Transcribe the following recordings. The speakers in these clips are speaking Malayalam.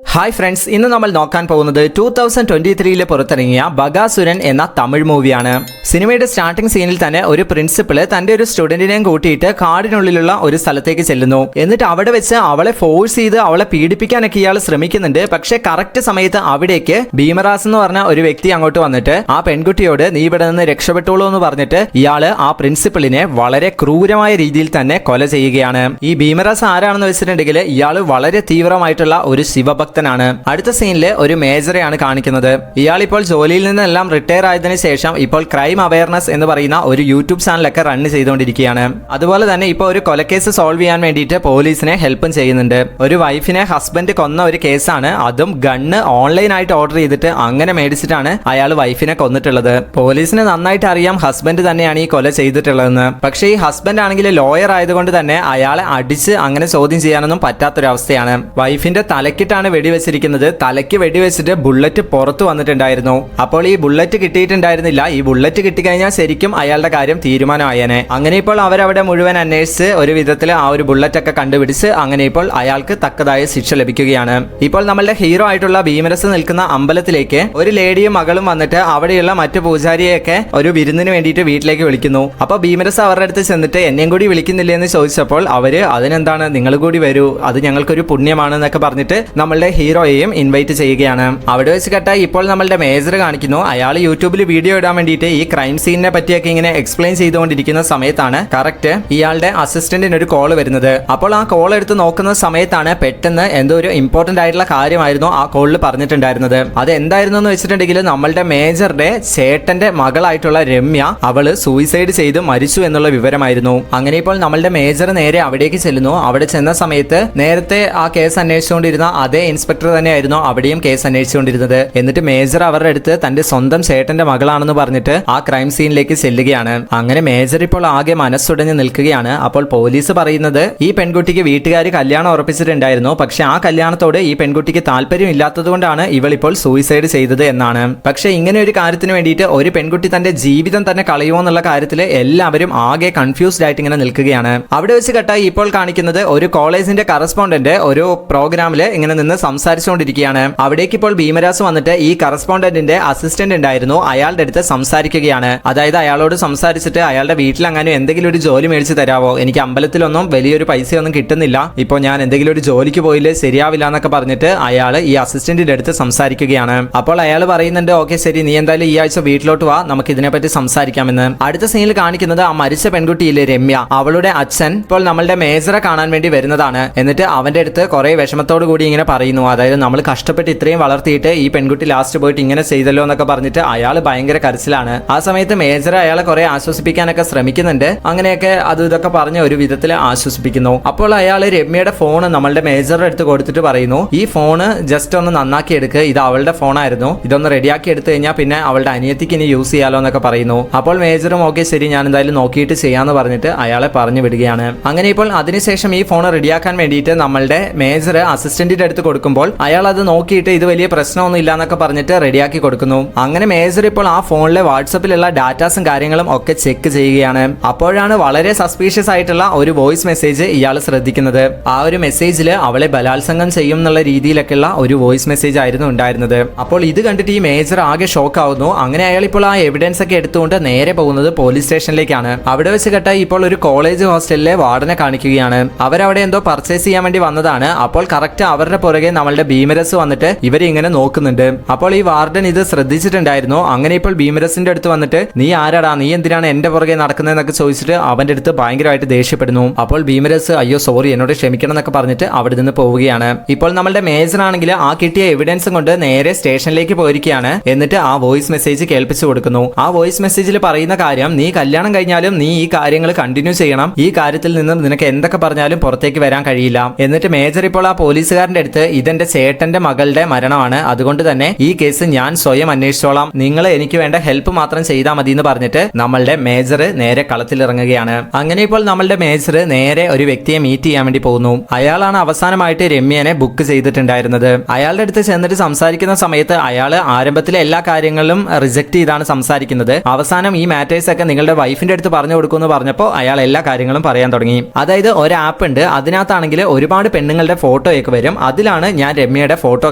ഹായ് ഫ്രണ്ട്സ്, ഇന്ന് നമ്മൾ നോക്കാൻ പോകുന്നത് 2023 പുറത്തിറങ്ങിയ ബഗാസുരൻ എന്ന തമിഴ് മൂവിയാണ്. സിനിമയുടെ സ്റ്റാർട്ടിംഗ് സീനിൽ തന്നെ ഒരു പ്രിൻസിപ്പൾ തന്റെ ഒരു സ്റ്റുഡന്റിനെയും കൂട്ടിയിട്ട് കാടിനുള്ളിലുള്ള ഒരു സ്ഥലത്തേക്ക് ചെല്ലുന്നു. എന്നിട്ട് അവിടെ വെച്ച് അവളെ ഫോഴ്സ് ചെയ്ത് അവളെ പീഡിപ്പിക്കാനൊക്കെ ഇയാൾ ശ്രമിക്കുന്നുണ്ട്. പക്ഷെ കറക്റ്റ് സമയത്ത് അവിടേക്ക് ഭീമറാസ് എന്ന് പറഞ്ഞ ഒരു വ്യക്തി അങ്ങോട്ട് വന്നിട്ട് ആ പെൺകുട്ടിയോട് നീ ഇവിടെ നിന്ന് രക്ഷപ്പെട്ടോളൂ എന്ന് പറഞ്ഞിട്ട് ഇയാള് ആ പ്രിൻസിപ്പളിനെ വളരെ ക്രൂരമായ രീതിയിൽ തന്നെ കൊല ചെയ്യുകയാണ്. ഈ ഭീമറാസ് ആരാണെന്ന് വെച്ചിട്ടുണ്ടെങ്കിൽ ഇയാൾ വളരെ തീവ്രമായിട്ടുള്ള ഒരു ശിവഭക്തനാണ്. അടുത്ത സീനില് ഒരു മേജറെയാണ് കാണിക്കുന്നത്. ഇയാൾ ഇപ്പോൾ ജോലിയിൽ നിന്നെല്ലാം റിട്ടയർ ആയതിനു ശേഷം ഇപ്പോൾ ക്രൈം അവയർനെസ് എന്ന് പറയുന്ന ഒരു യൂട്യൂബ് ചാനലൊക്കെ റൺ ചെയ്തുകൊണ്ടിരിക്കുകയാണ്. അതുപോലെ തന്നെ ഇപ്പോൾ ഒരു കൊലക്കേസ് സോൾവ് ചെയ്യാൻ വേണ്ടിയിട്ട് പോലീസിനെ ഹെൽപ്പും ചെയ്യുന്നുണ്ട്. ഒരു വൈഫിനെ ഹസ്ബൻഡ് കൊന്ന ഒരു കേസാണ്. അതും ഗണ്ണ് ഓൺലൈനായിട്ട് ഓർഡർ ചെയ്തിട്ട് അങ്ങനെ മേടിച്ചിട്ടാണ് അയാൾ വൈഫിനെ കൊന്നിട്ടുള്ളത്. പോലീസിന് നന്നായിട്ട് അറിയാം ഹസ്ബൻഡ് തന്നെയാണ് ഈ കൊല ചെയ്തിട്ടുള്ളതെന്ന്. പക്ഷേ ഈ ഹസ്ബൻഡ് ആണെങ്കിൽ ലോയർ ആയതുകൊണ്ട് തന്നെ അയാളെ അടിച്ച് അങ്ങനെ ചോദ്യം ചെയ്യാനൊന്നും പറ്റാത്തൊരവസ്ഥയാണ്. വൈഫിന്റെ തലക്കിട്ടാണ് വെടിവെച്ചിരിക്കുന്നത്. തലയ്ക്ക് വെടിവെച്ചിട്ട് ബുള്ളറ്റ് പുറത്തു വന്നിട്ടുണ്ടായിരുന്നു. അപ്പോൾ ഈ ബുള്ളറ്റ് കിട്ടിയിട്ടുണ്ടായിരുന്നില്ല. ഈ ബുള്ളറ്റ് കിട്ടിക്കഴിഞ്ഞാൽ ശരിക്കും അയാളുടെ കാര്യം തീരുമാനമായേനെ. അങ്ങനെ ഇപ്പോൾ അവരവിടെ മുഴുവൻ അന്വേഷിച്ച് ഒരു വിധത്തിൽ ആ ഒരു ബുള്ളറ്റ് ഒക്കെ കണ്ടുപിടിച്ച് അങ്ങനെ ഇപ്പോൾ അയാൾക്ക് തക്കതായ ശിക്ഷ ലഭിക്കുകയാണ്. ഇപ്പോൾ നമ്മളുടെ ഹീറോ ആയിട്ടുള്ള ഭീമരസ് നിൽക്കുന്ന അമ്പലത്തിലേക്ക് ഒരു ലേഡിയും മകളും വന്നിട്ട് അവിടെയുള്ള മറ്റു പൂജാരിയെയൊക്കെ ഒരു വിരുന്നിന് വേണ്ടിയിട്ട് വീട്ടിലേക്ക് വിളിക്കുന്നു. അപ്പോൾ ഭീമരസ് അവരുടെ അടുത്ത് ചെന്നിട്ട് എന്നെയും കൂടി വിളിക്കുന്നില്ലേ എന്ന് ചോദിച്ചപ്പോൾ അവര് അതിനെന്താണ്, നിങ്ങൾ കൂടി വരൂ, അത് ഞങ്ങൾക്കൊരു പുണ്യമാണ് എന്നൊക്കെ പറഞ്ഞിട്ട് നമ്മളുടെ ഹീറോയെയും ഇൻവൈറ്റ് ചെയ്യുകയാണ്. അവിടെ വെച്ച് കേട്ടാൽ ഇപ്പോൾ നമ്മളുടെ മേജർ കാണിക്കുന്നു. അയാൾ യൂട്യൂബിൽ വീഡിയോ ഇടാൻ വേണ്ടിയിട്ട് ഈ ക്രൈം സീനിനെ പറ്റിയൊക്കെ ഇങ്ങനെ എക്സ്പ്ലെയിൻ ചെയ്തുകൊണ്ടിരിക്കുന്ന സമയത്താണ് കറക്റ്റ് ഇയാളുടെ അസിസ്റ്റന്റിന് ഒരു കോൾ വരുന്നത്. അപ്പോൾ ആ കോൾ എടുത്ത് നോക്കുന്ന സമയത്താണ് പെട്ടെന്ന് എന്തോ ഒരു ഇമ്പോർട്ടന്റ് ആയിട്ടുള്ള കാര്യമായിരുന്നു ആ കോളിൽ പറഞ്ഞിട്ടുണ്ടായിരുന്നത്. അത് എന്തായിരുന്നു എന്ന് വെച്ചിട്ടുണ്ടെങ്കിൽ നമ്മളുടെ മേജറുടെ ചേട്ടന്റെ മകളായിട്ടുള്ള രമ്യ അവള് സൂയിസൈഡ് ചെയ്ത് മരിച്ചു എന്നുള്ള വിവരമായിരുന്നു. അങ്ങനെ ഇപ്പോൾ നമ്മളുടെ മേജർ നേരെ അവിടേക്ക് ചെല്ലുന്നു. അവിടെ ചെന്ന സമയത്ത് നേരത്തെ ആ കേസ് അന്വേഷിച്ചുകൊണ്ടിരുന്ന അതേ ഇൻസ്പെക്ടർ തന്നെയായിരുന്നു അവിടെയും കേസ് അന്വേഷിച്ചുകൊണ്ടിരുന്നത്. എന്നിട്ട് മേജർ അവരുടെ അടുത്ത് തന്റെ സ്വന്തം ചേട്ടന്റെ മകളാണെന്ന് പറഞ്ഞിട്ട് ആ ക്രൈം സീനിലേക്ക് ചെല്ലുകയാണ്. അങ്ങനെ മേജർ ഇപ്പോൾ ആകെ മനസ്സുടഞ്ഞ് നിൽക്കുകയാണ്. അപ്പോൾ പോലീസ് പറയുന്നത് ഈ പെൺകുട്ടിക്ക് വീട്ടുകാർ കല്യാണം ഉറപ്പിച്ചിട്ടുണ്ടായിരുന്നു. പക്ഷെ ആ കല്യാണത്തോട് ഈ പെൺകുട്ടിക്ക് താല്പര്യം ഇല്ലാത്തത് കൊണ്ടാണ് ഇവൾ ഇപ്പോൾ സൂയിസൈഡ് ചെയ്തത് എന്നാണ്. പക്ഷെ ഇങ്ങനെ ഒരു കാര്യത്തിന് വേണ്ടിയിട്ട് ഒരു പെൺകുട്ടി തന്റെ ജീവിതം തന്നെ കളയുമോ എന്നുള്ള കാര്യത്തിൽ എല്ലാവരും ആകെ കൺഫ്യൂസ്ഡ് ആയിട്ട് ഇങ്ങനെ നിൽക്കുകയാണ്. അവിടെ വെച്ച് കേട്ടാൽ ഇപ്പോൾ കാണിക്കുന്നത് ഒരു കോളേജിന്റെ കറസ്പോണ്ടന്റ് ഒരു പ്രോഗ്രാമില് ഇങ്ങനെ നിന്ന് സംസാരിച്ചുകൊണ്ടിരിക്കുകയാണ്. അവിടേക്ക് ഇപ്പോൾ ഭീമരാസ് വന്നിട്ട് ഈ കറസ്പോണ്ടന്റിന്റെ അസിസ്റ്റന്റ് ഉണ്ടായിരുന്നു അയാളുടെ അടുത്ത് സംസാരിക്കുകയാണ്. അതായത് അയാളോട് സംസാരിച്ചിട്ട് അയാളുടെ വീട്ടിലെങ്ങാനും എന്തെങ്കിലും ഒരു ജോലി മേടിച്ച് തരാവോ, എനിക്ക് അമ്പലത്തിലൊന്നും വലിയൊരു പൈസയൊന്നും കിട്ടുന്നില്ല, ഇപ്പോൾ ഞാൻ എന്തെങ്കിലും ഒരു ജോലിക്ക് പോയില്ലേ ശരിയാവില്ല എന്നൊക്കെ പറഞ്ഞിട്ട് അയാൾ ഈ അസിസ്റ്റന്റിന്റെ അടുത്ത് സംസാരിക്കുകയാണ്. അപ്പോൾ അയാൾ പറയുന്നുണ്ട് ഓക്കെ ശരി, നീ എന്തായാലും ഈ ആഴ്ച വീട്ടിലോട്ട് വാ, നമുക്ക് ഇതിനെപ്പറ്റി സംസാരിക്കാമെന്ന്. അടുത്ത സീനിൽ കാണിക്കുന്നത് ആ മരിച്ച പെൺകുട്ടിയിലെ രമ്യ, അവളുടെ അച്ഛൻ ഇപ്പോൾ നമ്മളുടെ മേജറെ കാണാൻ വേണ്ടി വരുന്നതാണ്. എന്നിട്ട് അവന്റെ അടുത്ത് കുറെ വിഷമത്തോടു കൂടി ഇങ്ങനെ പറയുന്നു, അതായത് നമ്മൾ കഷ്ടപ്പെട്ട് ഇത്രയും വളർത്തിയിട്ട് ഈ പെൺകുട്ടി ലാസ്റ്റ് പോയിട്ട് ഇങ്ങനെ ചെയ്തല്ലോ എന്നൊക്കെ പറഞ്ഞിട്ട് അയാൾ ഭയങ്കര കരച്ചിലാണ്. ആ സമയത്ത് മേജർ അയാളെ കുറെ ആശ്വസിപ്പിക്കാനൊക്കെ ശ്രമിക്കുന്നുണ്ട്. അങ്ങനെയൊക്കെ അതും ഇതൊക്കെ പറഞ്ഞ് ഒരു വിധത്തിൽ ആശ്വസിപ്പിക്കുന്നു. അപ്പോൾ അയാൾ രമ്യയുടെ ഫോൺ നമ്മളുടെ മേജറുടെ അടുത്ത് കൊടുത്തിട്ട് പറയുന്നു, ഈ ഫോണ് ജസ്റ്റ് ഒന്ന് നന്നാക്കി എടുക്ക്, ഇത് അവളുടെ ഫോണായിരുന്നു, ഇതൊന്ന് റെഡിയാക്കി എടുത്തു കഴിഞ്ഞാൽ പിന്നെ അവളുടെ അനിയത്തിക്ക് ഇനി യൂസ് ചെയ്യാലോ എന്നൊക്കെ പറയുന്നു. അപ്പോൾ മേജറും ഓക്കെ ശരി ഞാൻ എന്തായാലും നോക്കിയിട്ട് ചെയ്യാന്ന് പറഞ്ഞിട്ട് അയാളെ പറഞ്ഞു വിടുകയാണ്. അങ്ങനെ ഇപ്പോൾ അതിനുശേഷം ഈ ഫോൺ റെഡിയാക്കാൻ വേണ്ടിയിട്ട് നമ്മളുടെ മേജർ അസിസ്റ്റന്റിന്റെ അടുത്ത് കൊടുക്കുമ്പോൾ അയാൾ അത് നോക്കിയിട്ട് ഇത് വലിയ പ്രശ്നമൊന്നും ഇല്ല എന്നൊക്കെ പറഞ്ഞിട്ട് റെഡിയാക്കി കൊടുക്കുന്നു. അങ്ങനെ മേജർ ഇപ്പോൾ ആ ഫോണിലെ വാട്സപ്പിലുള്ള ഡാറ്റാസും കാര്യങ്ങളും ഒക്കെ ചെക്ക് ചെയ്യുകയാണ്. അപ്പോഴാണ് വളരെ സസ്പീഷ്യസ് ആയിട്ടുള്ള ഒരു വോയിസ് മെസ്സേജ് ഇയാൾ ശ്രദ്ധിക്കുന്നത്. ആ ഒരു മെസ്സേജിൽ അവളെ ബലാത്സംഗം ചെയ്യും എന്നുള്ള രീതിയിലൊക്കെയുള്ള ഒരു വോയിസ് മെസ്സേജ് ആയിരുന്നു ഉണ്ടായിരുന്നത്. അപ്പോൾ ഇത് കണ്ടിട്ട് ഈ മേജർ ആകെ ഷോക്ക് ആവുന്നു. അങ്ങനെ അയാൾ ഇപ്പോൾ ആ എവിഡൻസ് ഒക്കെ എടുത്തുകൊണ്ട് നേരെ പോകുന്നത് പോലീസ് സ്റ്റേഷനിലേക്കാണ്. അവിടെ വെച്ച് കേട്ടാൽ ഇപ്പോൾ ഒരു കോളേജ് ഹോസ്റ്റലിലെ വാർഡനെ കാണിക്കുകയാണ്. അവരവിടെ എന്തോ പർച്ചേസ് ചെയ്യാൻ വേണ്ടി വന്നതാണ്. അപ്പോൾ കറക്റ്റ് അവരുടെ പുറകെ നമ്മളുടെ ഭീമരസ് വന്നിട്ട് ഇവരെ ഇങ്ങനെ നോക്കുന്നുണ്ട്. അപ്പോൾ ഈ വാർഡൻ ഇത് ശ്രദ്ധിച്ചിട്ടുണ്ടായിരുന്നു. അങ്ങനെ ഇപ്പോൾ ഭീമരസിന്റെ അടുത്ത് വന്നിട്ട് നീ ആരാടാ, നീ എന്തിനാണ് എന്റെ പുറകെ നടക്കുന്നതെന്നൊക്കെ ചോദിച്ചിട്ട് അവന്റെ അടുത്ത് ഭയങ്കരമായിട്ട് ദേഷ്യപ്പെടുന്നു. അപ്പോൾ ഭീമരസ് അയ്യോ സോറി എന്നോട് ക്ഷമിക്കണം എന്നൊക്കെ പറഞ്ഞിട്ട് അവിടെ നിന്ന് പോവുകയാണ്. ഇപ്പോൾ നമ്മളുടെ മേജർ ആണെങ്കിൽ ആ കിട്ടിയ എവിഡൻസും കൊണ്ട് നേരെ സ്റ്റേഷനിലേക്ക് പോയിരിക്കുകയാണ്. എന്നിട്ട് ആ വോയിസ് മെസ്സേജ് കേൾപ്പിച്ചു കൊടുക്കുന്നു. ആ വോയിസ് മെസ്സേജിൽ പറയുന്ന കാര്യം, നീ കല്യാണം കഴിഞ്ഞാലും നീ ഈ കാര്യങ്ങൾ കണ്ടിന്യൂ ചെയ്യണം, ഈ കാര്യത്തിൽ നിന്നും നിനക്ക് എന്തൊക്കെ പറഞ്ഞാലും പുറത്തേക്ക് വരാൻ കഴിയില്ല. എന്നിട്ട് മേജർ ഇപ്പോൾ ആ പോലീസുകാരന്റെ അടുത്ത് ഇതെന്റെ ചേട്ടന്റെ മകളുടെ മരണമാണ്, അതുകൊണ്ട് തന്നെ ഈ കേസ് ഞാൻ സ്വയം അന്വേഷിച്ചോളാം, നിങ്ങൾ എനിക്ക് വേണ്ട ഹെൽപ്പ് മാത്രം ചെയ്താൽ മതി എന്ന് പറഞ്ഞിട്ട് നമ്മളുടെ മേജർ നേരെ കളത്തിലിറങ്ങുകയാണ്. അങ്ങനെ ഇപ്പോൾ നമ്മളുടെ മേജർ നേരെ ഒരു വ്യക്തിയെ മീറ്റ് ചെയ്യാൻ വേണ്ടി പോകുന്നു. അയാളാണ് അവസാനമായിട്ട് രമ്യനെ ബുക്ക് ചെയ്തിട്ടുണ്ടായിരുന്നത്. അയാളുടെ അടുത്ത് ചെന്നിട്ട് സംസാരിക്കുന്ന സമയത്ത് അയാൾ ആരംഭത്തിലെ എല്ലാ കാര്യങ്ങളും റിജക്ട് ചെയ്താണ് സംസാരിക്കുന്നത്. അവസാനം ഈ മാറ്റേഴ്സ് ഒക്കെ നിങ്ങളുടെ വൈഫിന്റെ അടുത്ത് പറഞ്ഞു കൊടുക്കുമെന്ന് പറഞ്ഞപ്പോൾ അയാൾ എല്ലാ കാര്യങ്ങളും പറയാൻ തുടങ്ങി. അതായത് ഒരു ആപ്പ് ഉണ്ട്, അതിനകത്താണെങ്കിൽ ഒരുപാട് പെണ്ണുങ്ങളുടെ ഫോട്ടോയൊക്കെ വരും, അതിലാണ് സമയത്താണ് ഞാൻ രമ്യയുടെ ഫോട്ടോ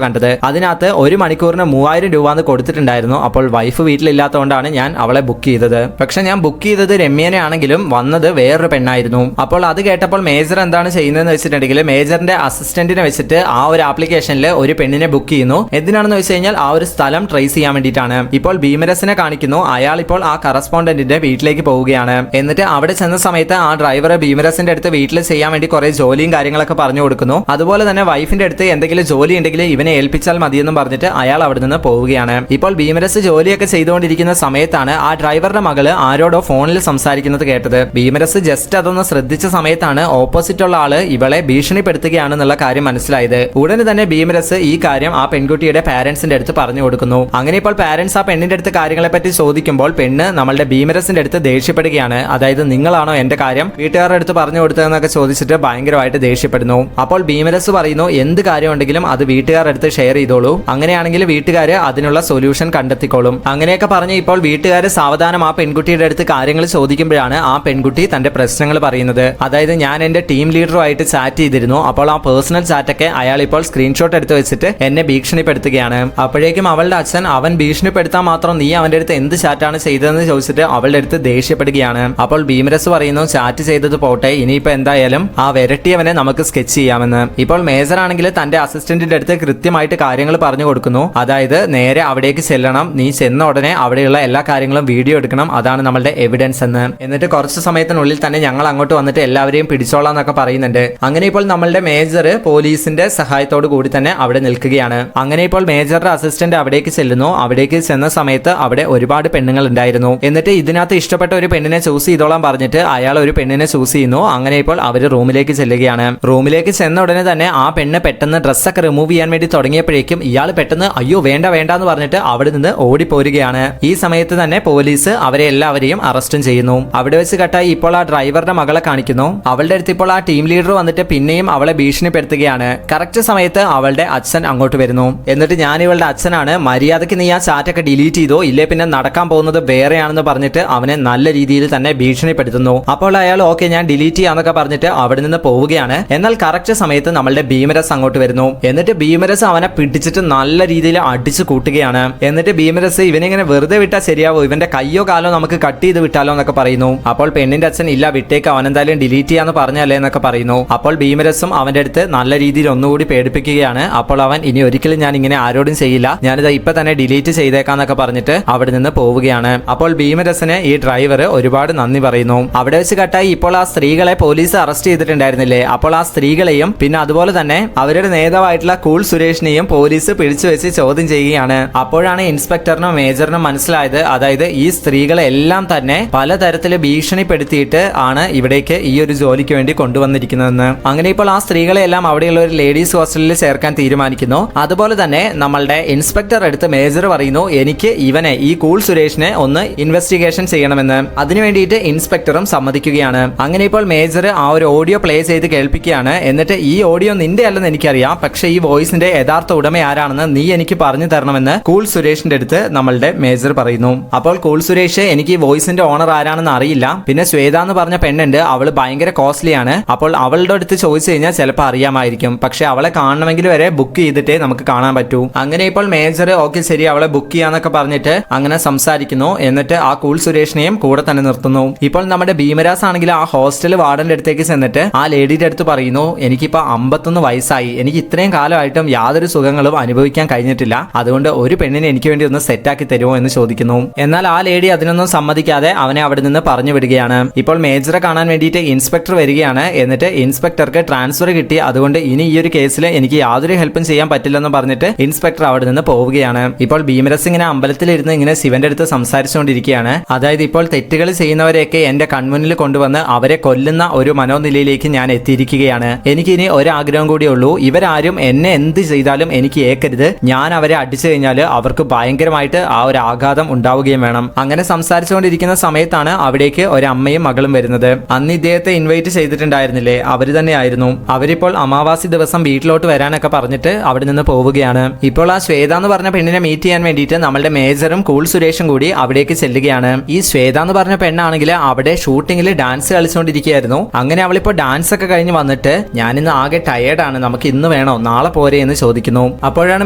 കണ്ടത്. അതിനകത്ത് 1 മണിക്കൂറിന് 3000 രൂപ എന്ന് കൊടുത്തിട്ടുണ്ടായിരുന്നു. അപ്പോൾ വൈഫ് വീട്ടിലില്ലാത്തതുകൊണ്ടാണ് ഞാൻ അവളെ ബുക്ക് ചെയ്തത്. പക്ഷെ ഞാൻ ബുക്ക് ചെയ്തത് രമ്യനെ ആണെങ്കിലും വന്നത് വേറൊരു പെണ്ണായിരുന്നു. അപ്പോൾ അത് കേട്ടപ്പോൾ മേജർ എന്താണ് ചെയ്യുന്നതെന്ന് വെച്ചിട്ടുണ്ടെങ്കിൽ മേജറിന്റെ അസിസ്റ്റന്റിനെ വെച്ചിട്ട് ആ ഒരു ആപ്ലിക്കേഷനിൽ ഒരു പെണ്ണിനെ ബുക്ക് ചെയ്യുന്നു. എന്തിനാണെന്ന് വെച്ച് കഴിഞ്ഞാൽ ആ ഒരു സ്ഥലം ട്രേസ് ചെയ്യാൻ വേണ്ടിയിട്ടാണ്. ഇപ്പോൾ ഭീമരസിനെ കാണിക്കുന്നു. അയാൾ ഇപ്പോൾ ആ കറസ്പോണ്ടന്റിന്റെ വീട്ടിലേക്ക് പോവുകയാണ്. എന്നിട്ട് അവിടെ ചെന്ന സമയത്ത് ആ ഡ്രൈവർ ഭീമരസിന്റെ അടുത്ത് വീട്ടിൽ ചെയ്യാൻ വേണ്ടി കുറെ ജോലിയും കാര്യങ്ങളൊക്കെ പറഞ്ഞു കൊടുക്കുന്നു. അതുപോലെ തന്നെ വൈഫിന്റെ അടുത്ത് എന്തെങ്കിലും ജോലി ഉണ്ടെങ്കിൽ ഇവനെ ഏൽപ്പിച്ചാൽ മതിയെന്നും പറഞ്ഞിട്ട് അയാൾ അവിടെ നിന്ന് പോവുകയാണ്. ഇപ്പോൾ ഭീമരസ് ജോലിയൊക്കെ ചെയ്തുകൊണ്ടിരിക്കുന്ന സമയത്താണ് ആ ഡ്രൈവറുടെ മകള് ആരോടോ ഫോണിൽ സംസാരിക്കുന്നത് കേട്ടത്. ഭീമരസ് ജസ്റ്റ് അതൊന്ന് ശ്രദ്ധിച്ച സമയത്താണ് ഓപ്പോസിറ്റ് ഉള്ള ആള് ഇവളെ ഭീഷണിപ്പെടുത്തുകയാണെന്നുള്ള കാര്യം മനസ്സിലായത്. ഉടനെ തന്നെ ഭീമരസ് ഈ കാര്യം ആ പെൺകുട്ടിയുടെ പാരന്റ്സിന്റെ അടുത്ത് പറഞ്ഞു കൊടുക്കുന്നു. അങ്ങനെ ഇപ്പോൾ പാരന്റ്സ് ആ പെണ്ണിന്റെ അടുത്ത് കാര്യങ്ങളെ പറ്റി ചോദിക്കുമ്പോൾ പെണ്ണ് നമ്മളുടെ ഭീമരസിന്റെ അടുത്ത് ദേഷ്യപ്പെടുകയാണ്. അതായത് നിങ്ങളാണോ എന്റെ കാര്യം വീട്ടുകാരുടെ അടുത്ത് പറഞ്ഞു കൊടുത്തതെന്നൊക്കെ ചോദിച്ചിട്ട് ഭയങ്കരമായിട്ട് ദേഷ്യപ്പെടുന്നു. അപ്പോൾ ഭീമരസ് പറയുന്നു എന്ത് കാര്യം ഉണ്ടെങ്കിലും അത് വീട്ടുകാരുടെ അടുത്ത് ഷെയർ ചെയ്തോളൂ, അങ്ങനെയാണെങ്കിൽ വീട്ടുകാര് അതിനുള്ള സൊല്യൂഷൻ കണ്ടെത്തിക്കോളും. അങ്ങനെയൊക്കെ പറഞ്ഞ് ഇപ്പോൾ വീട്ടുകാര് സാവധാനം ആ പെൺകുട്ടിയുടെ അടുത്ത് കാര്യങ്ങൾ ചോദിക്കുമ്പോഴാണ് ആ പെൺകുട്ടി തന്റെ പ്രശ്നങ്ങൾ പറയുന്നത്. അതായത് ഞാൻ എന്റെ ടീം ലീഡറുമായിട്ട് ചാറ്റ് ചെയ്തിരുന്നു. അപ്പോൾ ആ പേഴ്സണൽ ചാറ്റൊക്കെ അയാൾ ഇപ്പോൾ സ്ക്രീൻഷോട്ട് എടുത്ത് വെച്ചിട്ട് എന്നെ ഭീഷണിപ്പെടുത്തുകയാണ്. അപ്പോഴേക്കും അവളുടെ അച്ഛൻ അവൻ ഭീഷണിപ്പെടുത്താൻ മാത്രം നീ അവന്റെ അടുത്ത് എന്ത് ചാറ്റാണ് ചെയ്തതെന്ന് ചോദിച്ചിട്ട് അവളുടെ അടുത്ത് ദേഷ്യപ്പെടുകയാണ്. അപ്പോൾ ഭീമരസ് പറയുന്നു ചാറ്റ് ചെയ്തത് പോട്ടെ, ഇനിയിപ്പോ എന്തായാലും ആ വിരട്ടിയവനെ നമുക്ക് സ്കെച്ച് ചെയ്യാമെന്ന്. ഇപ്പോൾ മേജർ ആണെങ്കിൽ തന്റെ അസിസ്റ്റന്റിന്റെ അടുത്ത് കൃത്യമായിട്ട് കാര്യങ്ങൾ പറഞ്ഞു കൊടുക്കുന്നു. അതായത് നേരെ അവിടേക്ക് ചെല്ലണം, നീ ചെന്ന ഉടനെ അവിടെയുള്ള എല്ലാ കാര്യങ്ങളും വീഡിയോ എടുക്കണം, അതാണ് നമ്മളുടെ എവിഡൻസ് എന്ന്. എന്നിട്ട് കുറച്ച് സമയത്തിനുള്ളിൽ തന്നെ ഞങ്ങൾ അങ്ങോട്ട് വന്നിട്ട് എല്ലാവരെയും പിടിച്ചോളാം എന്നൊക്കെ പറയുന്നുണ്ട്. അങ്ങനെ ഇപ്പോൾ നമ്മളുടെ മേജർ പോലീസിന്റെ സഹായത്തോടു കൂടി തന്നെ അവിടെ നിൽക്കുകയാണ്. അങ്ങനെ ഇപ്പോൾ മേജറുടെ അസിസ്റ്റന്റ് അവിടേക്ക് ചെല്ലുന്നു. അവിടേക്ക് ചെന്ന സമയത്ത് അവിടെ ഒരുപാട് പെണ്ണുങ്ങൾ ഉണ്ടായിരുന്നു. എന്നിട്ട് ഇതിനകത്ത് ഇഷ്ടപ്പെട്ട ഒരു പെണ്ണിനെ ചൂസ് ചെയ്തോളാൻ പറഞ്ഞിട്ട് അയാൾ ഒരു പെണ്ണിനെ ചൂസ് ചെയ്യുന്നു. അങ്ങനെ ഇപ്പോൾ അവര് റൂമിലേക്ക് ചെല്ലുകയാണ്. റൂമിലേക്ക് ചെന്ന ഉടനെ തന്നെ ആ പെണ്ണ് പെട്ടെന്ന് ഡ്രസ്സൊക്കെ റിമൂവ് ചെയ്യാൻ വേണ്ടി തുടങ്ങിയപ്പോഴേക്കും ഇയാൾ പെട്ടെന്ന് അയ്യോ വേണ്ട വേണ്ട എന്ന് പറഞ്ഞിട്ട് അവിടെ നിന്ന് ഓടിപ്പോരുകയാണ്. ഈ സമയത്ത് തന്നെ പോലീസ് അവരെ എല്ലാവരെയും അറസ്റ്റും ചെയ്യുന്നു. അവിടെ വെച്ച് കട്ടായി ഇപ്പോൾ ആ ഡ്രൈവറുടെ മകളെ കാണിക്കുന്നു. അവളുടെ അടുത്ത് ഇപ്പോൾ ആ ടീം ലീഡർ വന്നിട്ട് പിന്നെയും അവളെ ഭീഷണിപ്പെടുത്തുകയാണ്. കറക്റ്റ് സമയത്ത് അവളുടെ അച്ഛൻ അങ്ങോട്ട് വരുന്നു. എന്നിട്ട് ഞാൻ ഇവളുടെ അച്ഛനാണ്, മര്യാദയ്ക്ക് നീ ആ ചാറ്റൊക്കെ ഡിലീറ്റ് ചെയ്തോ, ഇല്ലേ പിന്നെ നടക്കാൻ പോകുന്നത് വേറെയാണെന്ന് പറഞ്ഞിട്ട് അവനെ നല്ല രീതിയിൽ തന്നെ ഭീഷണിപ്പെടുത്തുന്നു. അപ്പോൾ അയാൾ ഓക്കെ ഞാൻ ഡിലീറ്റ് ചെയ്യാന്നൊക്കെ പറഞ്ഞിട്ട് അവിടെ നിന്ന് പോവുകയാണ്. എന്നാൽ കറക്റ്റ് സമയത്ത് നമ്മളുടെ ഭീമരസ് അങ്ങോട്ട് വരുന്നു. എന്നിട്ട് ഭീമരസ് അവനെ പിടിച്ചിട്ട് നല്ല രീതിയിൽ അടിച്ചു കൂട്ടുകയാണ്. എന്നിട്ട് ഭീമരസ് ഇവനിങ്ങനെ വെറുതെ വിട്ടാൽ ശരിയാവോ, ഇവന്റെ കയ്യോ കാലോ നമുക്ക് കട്ട് ചെയ്ത് വിട്ടാലോ എന്നൊക്കെ പറയുന്നു. അപ്പോൾ പെണ്ണിന്റെ അച്ഛൻ ഇല്ല വിട്ടേക്ക്, അവൻ എന്തായാലും ഡിലീറ്റ് ചെയ്യാന്ന് പറഞ്ഞല്ലേ എന്നൊക്കെ പറയുന്നു. അപ്പോൾ ഭീമരസും അവന്റെ അടുത്ത് നല്ല രീതിയിൽ ഒന്നുകൂടി പേടിപ്പിക്കുകയാണ്. അപ്പോൾ അവൻ ഇനി ഒരിക്കലും ഞാൻ ഇങ്ങനെ ആരോടും ചെയ്യില്ല, ഞാനിത് ഇപ്പൊ തന്നെ ഡിലീറ്റ് ചെയ്തേക്കാന്നൊക്കെ പറഞ്ഞിട്ട് അവിടെ നിന്ന് പോവുകയാണ്. അപ്പോൾ ഭീമരസിന് ഈ ഡ്രൈവർ ഒരുപാട് നന്ദി പറയുന്നു. അവിടെ വെച്ച് കട്ടായി ഇപ്പോൾ ആ സ്ത്രീകളെ പോലീസ് അറസ്റ്റ് ചെയ്തിട്ടുണ്ടായിരുന്നില്ലേ, അപ്പോൾ ആ സ്ത്രീകളെയും പിന്നെ അതുപോലെ തന്നെ അവരുടെ നേതാവായിട്ടുള്ള കൂൾ സുരേഷിനെയും പോലീസ് പിടിച്ചു വെച്ച് ചോദ്യം ചെയ്യുകയാണ്. അപ്പോഴാണ് ഇൻസ്പെക്ടറിനും മേജറിനും മനസ്സിലായത്, അതായത് ഈ സ്ത്രീകളെല്ലാം തന്നെ പലതരത്തിൽ ഭീഷണിപ്പെടുത്തിയിട്ട് ആണ് ഇവിടേക്ക് ഈ ഒരു ജോലിക്ക് വേണ്ടി കൊണ്ടുവന്നിരിക്കുന്നതെന്ന്. അങ്ങനെ ഇപ്പോൾ ആ സ്ത്രീകളെല്ലാം അവിടെയുള്ള ഒരു ലേഡീസ് ഹോസ്റ്റലിൽ ചേർക്കാൻ തീരുമാനിക്കുന്നു. അതുപോലെ തന്നെ നമ്മളുടെ ഇൻസ്പെക്ടർ അടുത്ത് മേജർ പറയുന്നു എനിക്ക് ഇവനെ ഈ കൂൾ സുരേഷിനെ ഒന്ന് ഇൻവെസ്റ്റിഗേഷൻ ചെയ്യണമെന്ന്. അതിനു വേണ്ടിയിട്ട് ഇൻസ്പെക്ടറും സമ്മതിക്കുകയാണ്. അങ്ങനെ ഇപ്പോൾ മേജർ ആ ഒരു ഓഡിയോ പ്ലേ ചെയ്ത് കേൾപ്പിക്കുകയാണ്. എന്നിട്ട് ഈ ഓഡിയോ നിന്റെ അല്ലെന്ന് എനിക്കറിയാം, പക്ഷെ ഈ വോയിസിന്റെ യഥാർത്ഥ ഉടമ ആരാണെന്ന് നീ എനിക്ക് പറഞ്ഞു തരണമെന്ന് കൂൾ സുരേഷിന്റെ അടുത്ത് നമ്മളുടെ മേജർ പറയുന്നു. അപ്പോൾ കൂൾ സുരേഷ് എനിക്ക് ഈ വോയിസിന്റെ ഓണർ ആരാണെന്ന് അറിയില്ല, പിന്നെ ശ്വേത എന്ന് പറഞ്ഞ പെണ്ണുണ്ട്, അവള് ഭയങ്കര കോസ്റ്റ്ലി ആണ്, അപ്പോൾ അവളുടെ അടുത്ത് ചോദിച്ചു കഴിഞ്ഞാൽ ചിലപ്പോൾ അറിയാമായിരിക്കും, പക്ഷെ അവളെ കാണണമെങ്കിൽ വരെ ബുക്ക് ചെയ്തിട്ടേ നമുക്ക് കാണാൻ പറ്റൂ. അങ്ങനെ ഇപ്പോൾ മേജർ ഓക്കെ ശരി അവളെ ബുക്ക് ചെയ്യാന്നൊക്കെ പറഞ്ഞിട്ട് അങ്ങനെ സംസാരിക്കുന്നു. എന്നിട്ട് ആ കൂൾ സുരേഷിനെയും കൂടെ തന്നെ നിർത്തുന്നു. ഇപ്പോൾ നമ്മുടെ ഭീമരാസ് ആണെങ്കിൽ ആ ഹോസ്റ്റൽ വാർഡന്റെ അടുത്തേക്ക് ചെന്നിട്ട് ആ ലേഡിയുടെ അടുത്ത് പറയുന്നു എനിക്കിപ്പോ 51 വയസ്സായി, എനിക്ക് ഇത്രയും കാലമായിട്ടും യാതൊരു സുഖങ്ങളും അനുഭവിക്കാൻ കഴിഞ്ഞിട്ടില്ല, അതുകൊണ്ട് ഒരു പെണ്ണിനെ എനിക്ക് വേണ്ടി ഒന്ന് സെറ്റാക്കി തരുമോ എന്ന് ചോദിക്കുന്നു. എന്നാൽ ആ ലേഡി അതിനൊന്നും സമ്മതിക്കാതെ അവനെ അവിടെ നിന്ന് പറഞ്ഞു വിടുകയാണ്. ഇപ്പോൾ മേജറെ കാണാൻ വേണ്ടിയിട്ട് ഇൻസ്പെക്ടർ വരികയാണ്. എന്നിട്ട് ഇൻസ്പെക്ടർക്ക് ട്രാൻസ്ഫർ കിട്ടി, അതുകൊണ്ട് ഇനി ഈ ഒരു കേസിൽ എനിക്ക് യാതൊരു ഹെൽപ്പും ചെയ്യാൻ പറ്റില്ലെന്ന് പറഞ്ഞിട്ട് ഇൻസ്പെക്ടർ അവിടെ നിന്ന് പോവുകയാണ്. ഇപ്പോൾ ഭീമരസ് ഇങ്ങനെ അമ്പലത്തിലിരുന്ന് ഇങ്ങനെ ശിവന്റെ അടുത്ത് സംസാരിച്ചുകൊണ്ടിരിക്കുകയാണ്. അതായത് ഇപ്പോൾ തെറ്റുകൾ ചെയ്യുന്നവരെയൊക്കെ എന്റെ കൺമുന്നിൽ കൊണ്ടുവന്ന് അവരെ കൊല്ലുന്ന ഒരു മനോനിലയിലേക്ക് ഞാൻ എത്തിയിരിക്കുകയാണ്. എനിക്കിനി ഒരാഗ്രഹം കൂടിയേ ഉള്ളൂ, ഇവരാരും എന്നെ എന്ത് ചെയ്താലും എനിക്ക് ഏക്കരുത്, ഞാൻ അവരെ അടിച്ചു കഴിഞ്ഞാൽ അവർക്ക് ഭയങ്കരമായിട്ട് ആ ഒരു ആഘാതം ഉണ്ടാവുകയും വേണം. അങ്ങനെ സംസാരിച്ചുകൊണ്ടിരിക്കുന്ന സമയത്താണ് അവിടേക്ക് ഒരു അമ്മയും മകളും വരുന്നത്. അന്ന് ഇദ്ദേഹത്തെ ഇൻവൈറ്റ് ചെയ്തിട്ടുണ്ടായിരുന്നില്ലേ, അവര് തന്നെയായിരുന്നു. അവരിപ്പോൾ അമാവാസി ദിവസം വീട്ടിലോട്ട് വരാനൊക്കെ പറഞ്ഞിട്ട് അവിടെ നിന്ന് പോവുകയാണ്. ഇപ്പോൾ ആ ശ്വേത എന്ന് പറഞ്ഞ പെണ്ണിനെ മീറ്റ് ചെയ്യാൻ വേണ്ടിയിട്ട് നമ്മളുടെ മേജറും കൂൾ സുരേഷും കൂടി അവിടേക്ക് ചെല്ലുകയാണ്. ഈ ശ്വേത എന്ന് പറഞ്ഞ പെണ്ണാണെങ്കിൽ അവിടെ ഷൂട്ടിങ്ങിൽ ഡാൻസ് കളിച്ചുകൊണ്ടിരിക്കുകയായിരുന്നു. അങ്ങനെ അവളിപ്പോൾ ഡാൻസ് ഒക്കെ കഴിഞ്ഞ് വന്നിട്ട് ഞാനിന്ന് ആകെ ടയേർഡാണ്, നമുക്ക് ഇന്ന് വേണം വേണോ, നാളെ പോരെ എന്ന് ചോദിക്കുന്നു. അപ്പോഴാണ്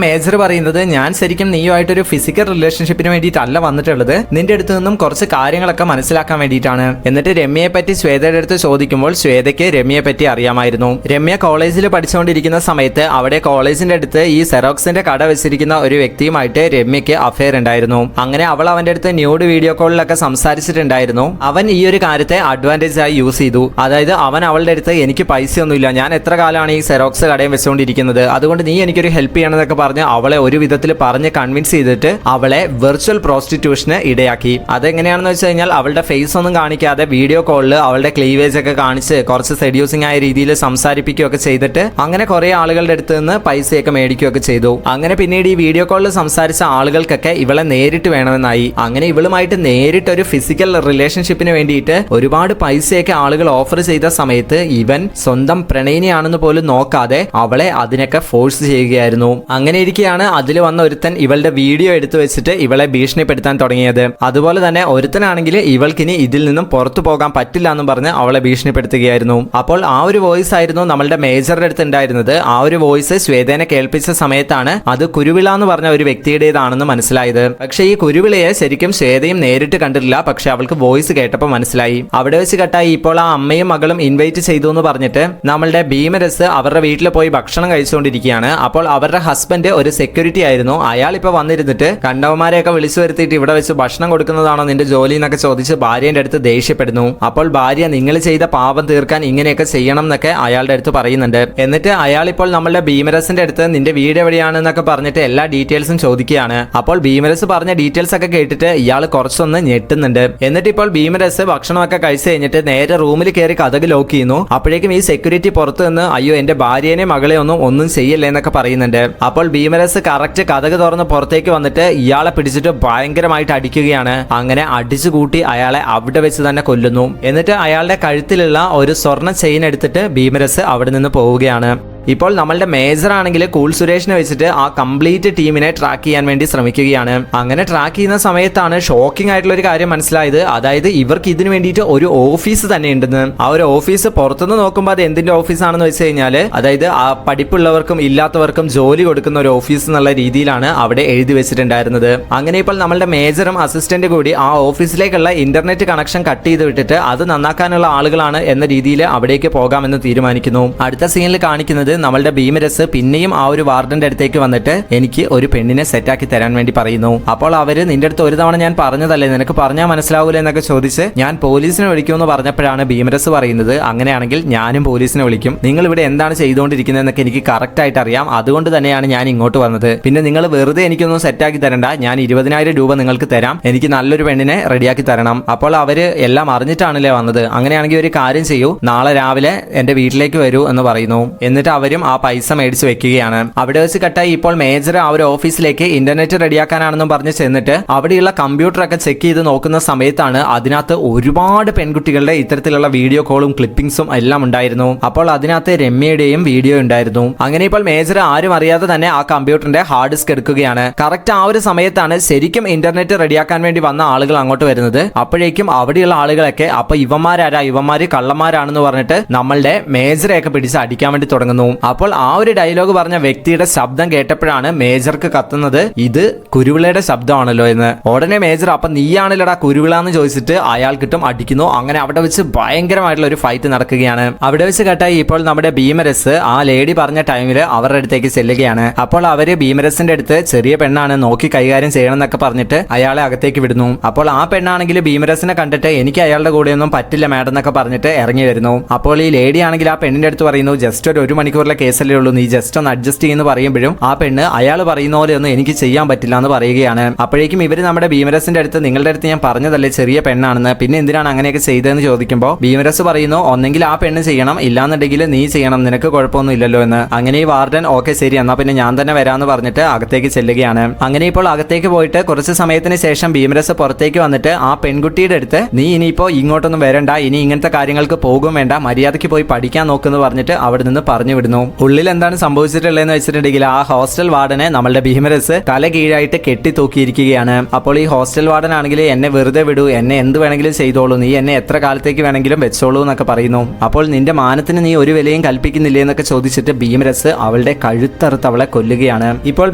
മേജർ പറയുന്നത്, ഞാൻ ശരിക്കും നീയുമായിട്ടൊരു ഫിസിക്കൽ റിലേഷൻഷിപ്പിന് വേണ്ടിയിട്ടല്ല വന്നിട്ടുള്ളത്, നിന്റെ അടുത്ത് നിന്നും കുറച്ച് കാര്യങ്ങളൊക്കെ മനസ്സിലാക്കാൻ വേണ്ടിയിട്ടാണ്. എന്നിട്ട് രമ്യയെ പറ്റി ശ്വേതയുടെ അടുത്ത് ചോദിക്കുമ്പോൾ ശ്വേതയ്ക്ക് രമ്യയെ പറ്റി അറിയാമായിരുന്നു. രമ്യ കോളേജിൽ പഠിച്ചുകൊണ്ടിരിക്കുന്ന സമയത്ത് അവിടെ കോളേജിന്റെ അടുത്ത് ഈ സെറോക്സിന്റെ കട വെച്ചിരിക്കുന്ന ഒരു വ്യക്തിയുമായിട്ട് രമ്യയ്ക്ക് അഫെയർ ഉണ്ടായിരുന്നു. അങ്ങനെ അവൾ അവന്റെ അടുത്ത് ന്യൂഡ് വീഡിയോ കോളിലൊക്കെ സംസാരിച്ചിട്ടുണ്ടായിരുന്നു. അവൻ ഈ ഒരു കാര്യത്തെ അഡ്വാൻറ്റേജ് ആയി യൂസ് ചെയ്തു. അതായത് അവൻ അവളുടെ അടുത്ത്, എനിക്ക് പൈസയൊന്നുമില്ല, ഞാൻ എത്ര കാലമാണ് ഈ സെറോക്സ് കടയും വെച്ചുകൊണ്ടിരിക്കുന്നത്, അതുകൊണ്ട് നീ എനിക്കൊരു ഹെൽപ്പ് ചെയ്യണമെന്നൊക്കെ പറഞ്ഞ് അവളെ ഒരു വിധത്തിൽ പറഞ്ഞ് കൺവിൻസ് ചെയ്തിട്ട് അവളെ വെർച്വൽ പ്രോസ്റ്റിറ്റ്യൂഷന് ഇടയാക്കി. അതെങ്ങനെയാണെന്ന് വെച്ച് കഴിഞ്ഞാൽ അവളുടെ ഫേസ് ഒന്നും കാണിക്കാതെ വീഡിയോ കോളിൽ അവളുടെ ക്ലീവേജ് ഒക്കെ കാണിച്ച് കുറച്ച് സെഡ്യൂസിംഗ് ആയ രീതിയിൽ സംസാരിപ്പിക്കുകയൊക്കെ ചെയ്തിട്ട് അങ്ങനെ കുറെ ആളുകളുടെ അടുത്ത് നിന്ന് പൈസയൊക്കെ മേടിക്കുകയൊക്കെ ചെയ്തു. അങ്ങനെ പിന്നീട് ഈ വീഡിയോ കോളിൽ സംസാരിച്ച ആളുകൾക്കൊക്കെ ഇവളെ നേരിട്ട് വേണമെന്നായി. അങ്ങനെ ഇവളുമായിട്ട് നേരിട്ട് ഒരു ഫിസിക്കൽ റിലേഷൻഷിപ്പിന് വേണ്ടിയിട്ട് ഒരുപാട് പൈസയൊക്കെ ആളുകൾ ഓഫർ ചെയ്ത സമയത്ത് ഇവൻ സ്വന്തം പ്രണയിനിയാണെന്ന് പോലും നോക്കാതെ അവളെ അതിനൊക്കെ ഫോഴ്സ് ചെയ്യുകയായിരുന്നു. അങ്ങനെ ഇരിക്കെയാണ് അതിൽ വന്ന ഒരുത്തൻ ഇവളുടെ വീഡിയോ എടുത്തു വെച്ചിട്ട് ഇവളെ ഭീഷണിപ്പെടുത്താൻ തുടങ്ങിയത്. അതുപോലെ തന്നെ ഒരുത്തനാണെങ്കിൽ ഇവൾക്കിനി ഇതിൽ നിന്നും പുറത്തു പോകാൻ പറ്റില്ല എന്നും പറഞ്ഞ് അവളെ ഭീഷണിപ്പെടുത്തുകയായിരുന്നു. അപ്പോൾ ആ ഒരു വോയിസ് ആയിരുന്നു നമ്മളുടെ മേജറുടെ അടുത്ത് ഉണ്ടായിരുന്നത്. ആ ഒരു വോയിസ് ശ്വേതനെ കേൾപ്പിച്ച സമയത്താണ് അത് കുരുവിള എന്ന് പറഞ്ഞ ഒരു വ്യക്തിയുടേതാണെന്ന് മനസ്സിലായത്. പക്ഷെ ഈ കുരുവിളയെ ശരിക്കും ശ്വേതയും നേരിട്ട് കണ്ടിട്ടില്ല. പക്ഷെ അവൾക്ക് വോയിസ് കേട്ടപ്പോൾ മനസ്സിലായി. അവിടെ വെച്ച് കട്ടായി ഇപ്പോൾ ആ അമ്മയും മകളും ഇൻവൈറ്റ് ചെയ്തു എന്ന് പറഞ്ഞിട്ട് നമ്മളുടെ ഭീമരസ് അവരുടെ വീട്ടിൽ പോയി ഭക്ഷണം കഴിച്ചുകൊണ്ടിരിക്കുകയാണ്. അപ്പോൾ അവരുടെ ഹസ്ബൻഡ് ഒരു സെക്യൂരിറ്റി ആയിരുന്നു. അയാൾ ഇപ്പൊ വന്നിരുന്നിട്ട് കണ്ടവന്മാരെയൊക്കെ വിളിച്ചു വരുത്തിയിട്ട് ഇവിടെ വെച്ച് ഭക്ഷണം കൊടുക്കുന്നതാണോ നിന്റെ ജോലി എന്നൊക്കെ ചോദിച്ച് ഭാര്യന്റെ അടുത്ത് ദേഷ്യപ്പെടുന്നു. അപ്പോൾ ഭാര്യ, നിങ്ങൾ ചെയ്ത പാപം തീർക്കാൻ ഇങ്ങനെയൊക്കെ ചെയ്യണം എന്നൊക്കെ അയാളുടെ അടുത്ത് പറയുന്നുണ്ട്. എന്നിട്ട് അയാൾ ഇപ്പോൾ നമ്മളുടെ ഭീമരസിന്റെ അടുത്ത് നിന്റെ വീട് എവിടെയാണെന്നൊക്കെ പറഞ്ഞിട്ട് എല്ലാ ഡീറ്റെയിൽസും ചോദിക്കുകയാണ്. അപ്പോൾ ഭീമരസ് പറഞ്ഞ ഡീറ്റെയിൽസ് ഒക്കെ കേട്ടിട്ട് ഇയാൾ കുറച്ചൊന്ന് ഞെട്ടുന്നുണ്ട്. എന്നിട്ട് ഇപ്പോൾ ഭീമരസ് ഭക്ഷണമൊക്കെ കഴിച്ചു കഴിഞ്ഞിട്ട് നേരെ റൂമിൽ കയറി കതക് ലോക്ക് ചെയ്യുന്നു. അപ്പോഴേക്കും ഈ സെക്യൂരിറ്റി പുറത്തു നിന്ന്, അയ്യോ എന്റെ ഭാര്യനെ മകളെ ഒന്നും ചെയ്യല്ലേ എന്നൊക്കെ പറയുന്നുണ്ട്. അപ്പോൾ ഭീമരസ് കറക്റ്റ് കതക് തുറന്ന് പുറത്തേക്ക് വന്നിട്ട് ഇയാളെ പിടിച്ചിട്ട് ഭയങ്കരമായിട്ട് അടിക്കുകയാണ്. അങ്ങനെ അടിച്ചു കൂട്ടി അയാളെ അവിടെ വെച്ച് തന്നെ കൊല്ലുന്നു. എന്നിട്ട് അയാളുടെ കഴുത്തിലുള്ള ഒരു സ്വർണ്ണ ചെയിൻ എടുത്തിട്ട് ഭീമരസ് അവിടെ നിന്ന് പോവുകയാണ്. ഇപ്പോൾ നമ്മളുടെ മേജർ ആണെങ്കിൽ കൂൾ സുരേഷിനെ വെച്ചിട്ട് ആ കംപ്ലീറ്റ് ടീമിനെ ട്രാക്ക് ചെയ്യാൻ വേണ്ടി ശ്രമിക്കുകയാണ്. അങ്ങനെ ട്രാക്ക് ചെയ്യുന്ന സമയത്താണ് ഷോക്കിംഗ് ആയിട്ടുള്ള ഒരു കാര്യം മനസ്സിലായത്. അതായത് ഇവർക്ക് ഇതിനു വേണ്ടിയിട്ട് ഒരു ഓഫീസ് തന്നെ ഉണ്ടെന്ന്. ആ ഒരു ഓഫീസ് പുറത്തുനിന്ന് നോക്കുമ്പോൾ അത് എന്തിന്റെ ഓഫീസാണെന്ന് വെച്ച് കഴിഞ്ഞാൽ, അതായത് ആ പഠിപ്പുള്ളവർക്കും ഇല്ലാത്തവർക്കും ജോലി കൊടുക്കുന്ന ഒരു ഓഫീസ് എന്നുള്ള രീതിയിലാണ് അവിടെ എഴുതി വെച്ചിട്ടുണ്ടായിരുന്നത്. അങ്ങനെ ഇപ്പോൾ നമ്മളുടെ മേജറും അസിസ്റ്റന്റ് കൂടി ആ ഓഫീസിലേക്കുള്ള ഇന്റർനെറ്റ് കണക്ഷൻ കട്ട് ചെയ്ത് വിട്ടിട്ട് അത് നന്നാക്കാനുള്ള ആളുകളാണ് എന്ന രീതിയിൽ അവിടേക്ക് പോകാമെന്ന് തീരുമാനിക്കുന്നു. അടുത്ത സീനിൽ കാണിക്കുന്നത് നമ്മളുടെ ഭീമരസ് പിന്നെയും ആ ഒരു വാർഡന്റെ അടുത്തേക്ക് വന്നിട്ട് എനിക്ക് ഒരു പെണ്ണിനെ സെറ്റാക്കി തരാൻ വേണ്ടി പറയുന്നു. അപ്പോൾ അവര്, നിന്റെ അടുത്ത് ഒരു തവണ ഞാൻ പറഞ്ഞതല്ലേ, നിനക്ക് പറഞ്ഞാൽ മനസ്സിലാവൂല എന്നൊക്കെ ചോദിച്ച് ഞാൻ പോലീസിനെ വിളിക്കുമെന്ന് പറഞ്ഞപ്പോഴാണ് ഭീമരസ് പറയുന്നത്, അങ്ങനെയാണെങ്കിൽ ഞാനും പോലീസിനെ വിളിക്കും, നിങ്ങൾ ഇവിടെ എന്താണ് ചെയ്തുകൊണ്ടിരിക്കുന്നത് എന്നൊക്കെ എനിക്ക് കറക്റ്റ് ആയിട്ട് അറിയാം, അതുകൊണ്ട് തന്നെയാണ് ഞാൻ ഇങ്ങോട്ട് വന്നത്. പിന്നെ നിങ്ങൾ വെറുതെ എനിക്കൊന്നും സെറ്റാക്കി തരണ്ട, ഞാൻ 20,000 രൂപ നിങ്ങൾക്ക് തരാം, എനിക്ക് നല്ലൊരു പെണ്ണിനെ റെഡിയാക്കി തരണം. അപ്പോൾ അവര് എല്ലാം അറിഞ്ഞിട്ടാണല്ലേ വന്നത്, അങ്ങനെയാണെങ്കിൽ ഒരു കാര്യം ചെയ്യൂ, നാളെ രാവിലെ എന്റെ വീട്ടിലേക്ക് വരൂ എന്ന് പറയുന്നു. എന്നിട്ട് അവരും ആ പൈസ മേടിച്ച് വെക്കുകയാണ്. അവിടെ വെച്ച് കട്ടായി ഇപ്പോൾ മേജർ ആ ഒരു ഓഫീസിലേക്ക് ഇന്റർനെറ്റ് റെഡിയാക്കാനാണെന്നും പറഞ്ഞ് ചെന്നിട്ട് അവിടെയുള്ള കമ്പ്യൂട്ടറൊക്കെ ചെക്ക് ചെയ്ത് നോക്കുന്ന സമയത്താണ് അതിനകത്ത് ഒരുപാട് പെൺകുട്ടികളുടെ ഇത്തരത്തിലുള്ള വീഡിയോ കോളും ക്ലിപ്പിംഗ്സും എല്ലാം ഉണ്ടായിരുന്നു. അപ്പോൾ അതിനകത്ത് രമ്യയുടെയും വീഡിയോ ഉണ്ടായിരുന്നു. അങ്ങനെ ഇപ്പോൾ മേജർ ആരും അറിയാതെ തന്നെ ആ കമ്പ്യൂട്ടറിന്റെ ഹാർഡ് ഡിസ്ക് എടുക്കുകയാണ്. കറക്റ്റ് ആ ഒരു സമയത്താണ് ശരിക്കും ഇന്റർനെറ്റ് റെഡിയാക്കാൻ വേണ്ടി വന്ന ആളുകൾ അങ്ങോട്ട് വരുന്നത്. അപ്പോഴേക്കും അവിടെയുള്ള ആളുകളൊക്കെ, അപ്പൊ ഇവന്മാരാരാ, ഇവന്മാര് കള്ളന്മാരാണെന്ന് പറഞ്ഞിട്ട് നമ്മളുടെ മേജറെയൊക്കെ പിടിച്ച് അടിക്കാൻ വേണ്ടി തുടങ്ങുന്നു. അപ്പോൾ ആ ഒരു ഡയലോഗ് പറഞ്ഞ വ്യക്തിയുടെ ശബ്ദം കേട്ടപ്പോഴാണ് മേജർക്ക് കത്തുന്നത്, ഇത് കുരുവിളയുടെ ശബ്ദമാണല്ലോ എന്ന്. ഉടനെ മേജർ, അപ്പൊ നീയാണല്ലോടാ കുരുവിള എന്ന് ചോദിച്ചിട്ട് അയാൾ കിട്ടും അടിക്കുന്നു. അങ്ങനെ അവിടെ വെച്ച് ഭയങ്കരമായിട്ടുള്ള ഒരു ഫൈറ്റ് നടക്കുകയാണ്. അവിടെ വെച്ച് കേട്ടായി ഇപ്പോൾ നമ്മുടെ ഭീമരസ് ആ ലേഡി പറഞ്ഞ ടൈമിൽ അവരുടെ അടുത്തേക്ക് ചെല്ലുകയാണ്. അപ്പോൾ അവര് ഭീമരസിന്റെ അടുത്ത് ചെറിയ പെണ്ണാണ്, നോക്കി കൈകാര്യം ചെയ്യണം എന്നൊക്കെ പറഞ്ഞിട്ട് അയാളെ അകത്തേക്ക് വിടുന്നു. അപ്പോൾ ആ പെണ്ണാണെങ്കിൽ ഭീമരസിനെ കണ്ടിട്ട് എനിക്ക് അയാളുടെ കൂടെയൊന്നും പറ്റില്ല മാഡം എന്നൊക്കെ പറഞ്ഞിട്ട് ഇറങ്ങി വരുന്നു. അപ്പോൾ ഈ ലേഡി ആണെങ്കിൽ ആ പെണ്ണിന്റെ അടുത്ത് പറയുന്നു, ജസ്റ്റ് ഒരു മണിക്കൂറിലെ കേസല്ലേ ഉള്ളൂ, നീ ജസ്റ്റ് ഒന്ന് അഡ്ജസ്റ്റ് ചെയ്യുന്നു പറയുമ്പോഴും ആ പെണ്ണ് അയാൾ പറയുന്ന പോലെ ഒന്നും എനിക്ക് ചെയ്യാൻ പറ്റില്ല എന്ന് പറയുകയാണ്. അപ്പോഴേക്കും ഇവര് നമ്മുടെ ഭീമരസിന്റെ അടുത്ത്, നിങ്ങളുടെ അടുത്ത് ഞാൻ പറഞ്ഞതല്ലേ ചെറിയ പെണ്ണാണെന്ന്, പിന്നെ എന്തിനാണ് അങ്ങനെയൊക്കെ ചെയ്തതെന്ന് ചോദിക്കുമ്പോൾ ഭീമരസ് പറയുന്നു, ഒന്നെങ്കിൽ ആ പെണ്ണ് ചെയ്യണം, ഇല്ലാന്നുണ്ടെങ്കിൽ നീ ചെയ്യണം, നിനക്ക് കുഴപ്പമൊന്നും ഇല്ലല്ലോ എന്ന്. അങ്ങനെ ഈ വാർഡൻ ഓക്കെ ശരി എന്നാ പിന്നെ ഞാൻ തന്നെ വരാമെന്ന് പറഞ്ഞിട്ട് അകത്തേക്ക് ചെല്ലുകയാണ്. അങ്ങനെ ഇപ്പോൾ അകത്തേക്ക് പോയിട്ട് കുറച്ച് സമയത്തിന് ശേഷം ഭീമരസ് പുറത്തേക്ക് വന്നിട്ട് ആ പെൺകുട്ടിയുടെ അടുത്ത്, നീ ഇനിയിപ്പോ ഇങ്ങോട്ടൊന്നും വരണ്ട, ഇനി ഇങ്ങനത്തെ കാര്യങ്ങൾക്ക് പോകും വേണ്ട, മര്യാദയ്ക്ക് പോയി പഠിക്കാൻ നോക്കുന്നു പറഞ്ഞിട്ട് അവിടെ നിന്ന് പറഞ്ഞു വിടുന്നു. രക്ഷപ്പെടുന്നു. ഉള്ളിൽ എന്താണ് സംഭവിച്ചിട്ടുള്ളതെന്ന് വെച്ചിട്ടുണ്ടെങ്കിൽ ആ ഹോസ്റ്റൽ വാർഡനെ നമ്മളുടെ ഭീമരസ് തല കീഴായിട്ട് കെട്ടി തൂക്കിയിരിക്കുകയാണ്. അപ്പോൾ ഈ ഹോസ്റ്റൽ വാർഡൻ ആണെങ്കിൽ എന്നെ വെറുതെ വിടൂ, എന്നെ എന്ത് വേണമെങ്കിലും ചെയ്തോളൂ, നീ എന്നെ എത്ര കാലത്തേക്ക് വേണമെങ്കിലും വെച്ചോളൂ എന്നൊക്കെ പറയുന്നു. അപ്പോൾ നിന്റെ മാനത്തിന് നീ ഒരു വിലയും കൽപ്പിക്കുന്നില്ലേ എന്നൊക്കെ ചോദിച്ചിട്ട് ഭീമരസ് അവളുടെ കഴുത്തറുത്ത് അവളെ കൊല്ലുകയാണ്. ഇപ്പോൾ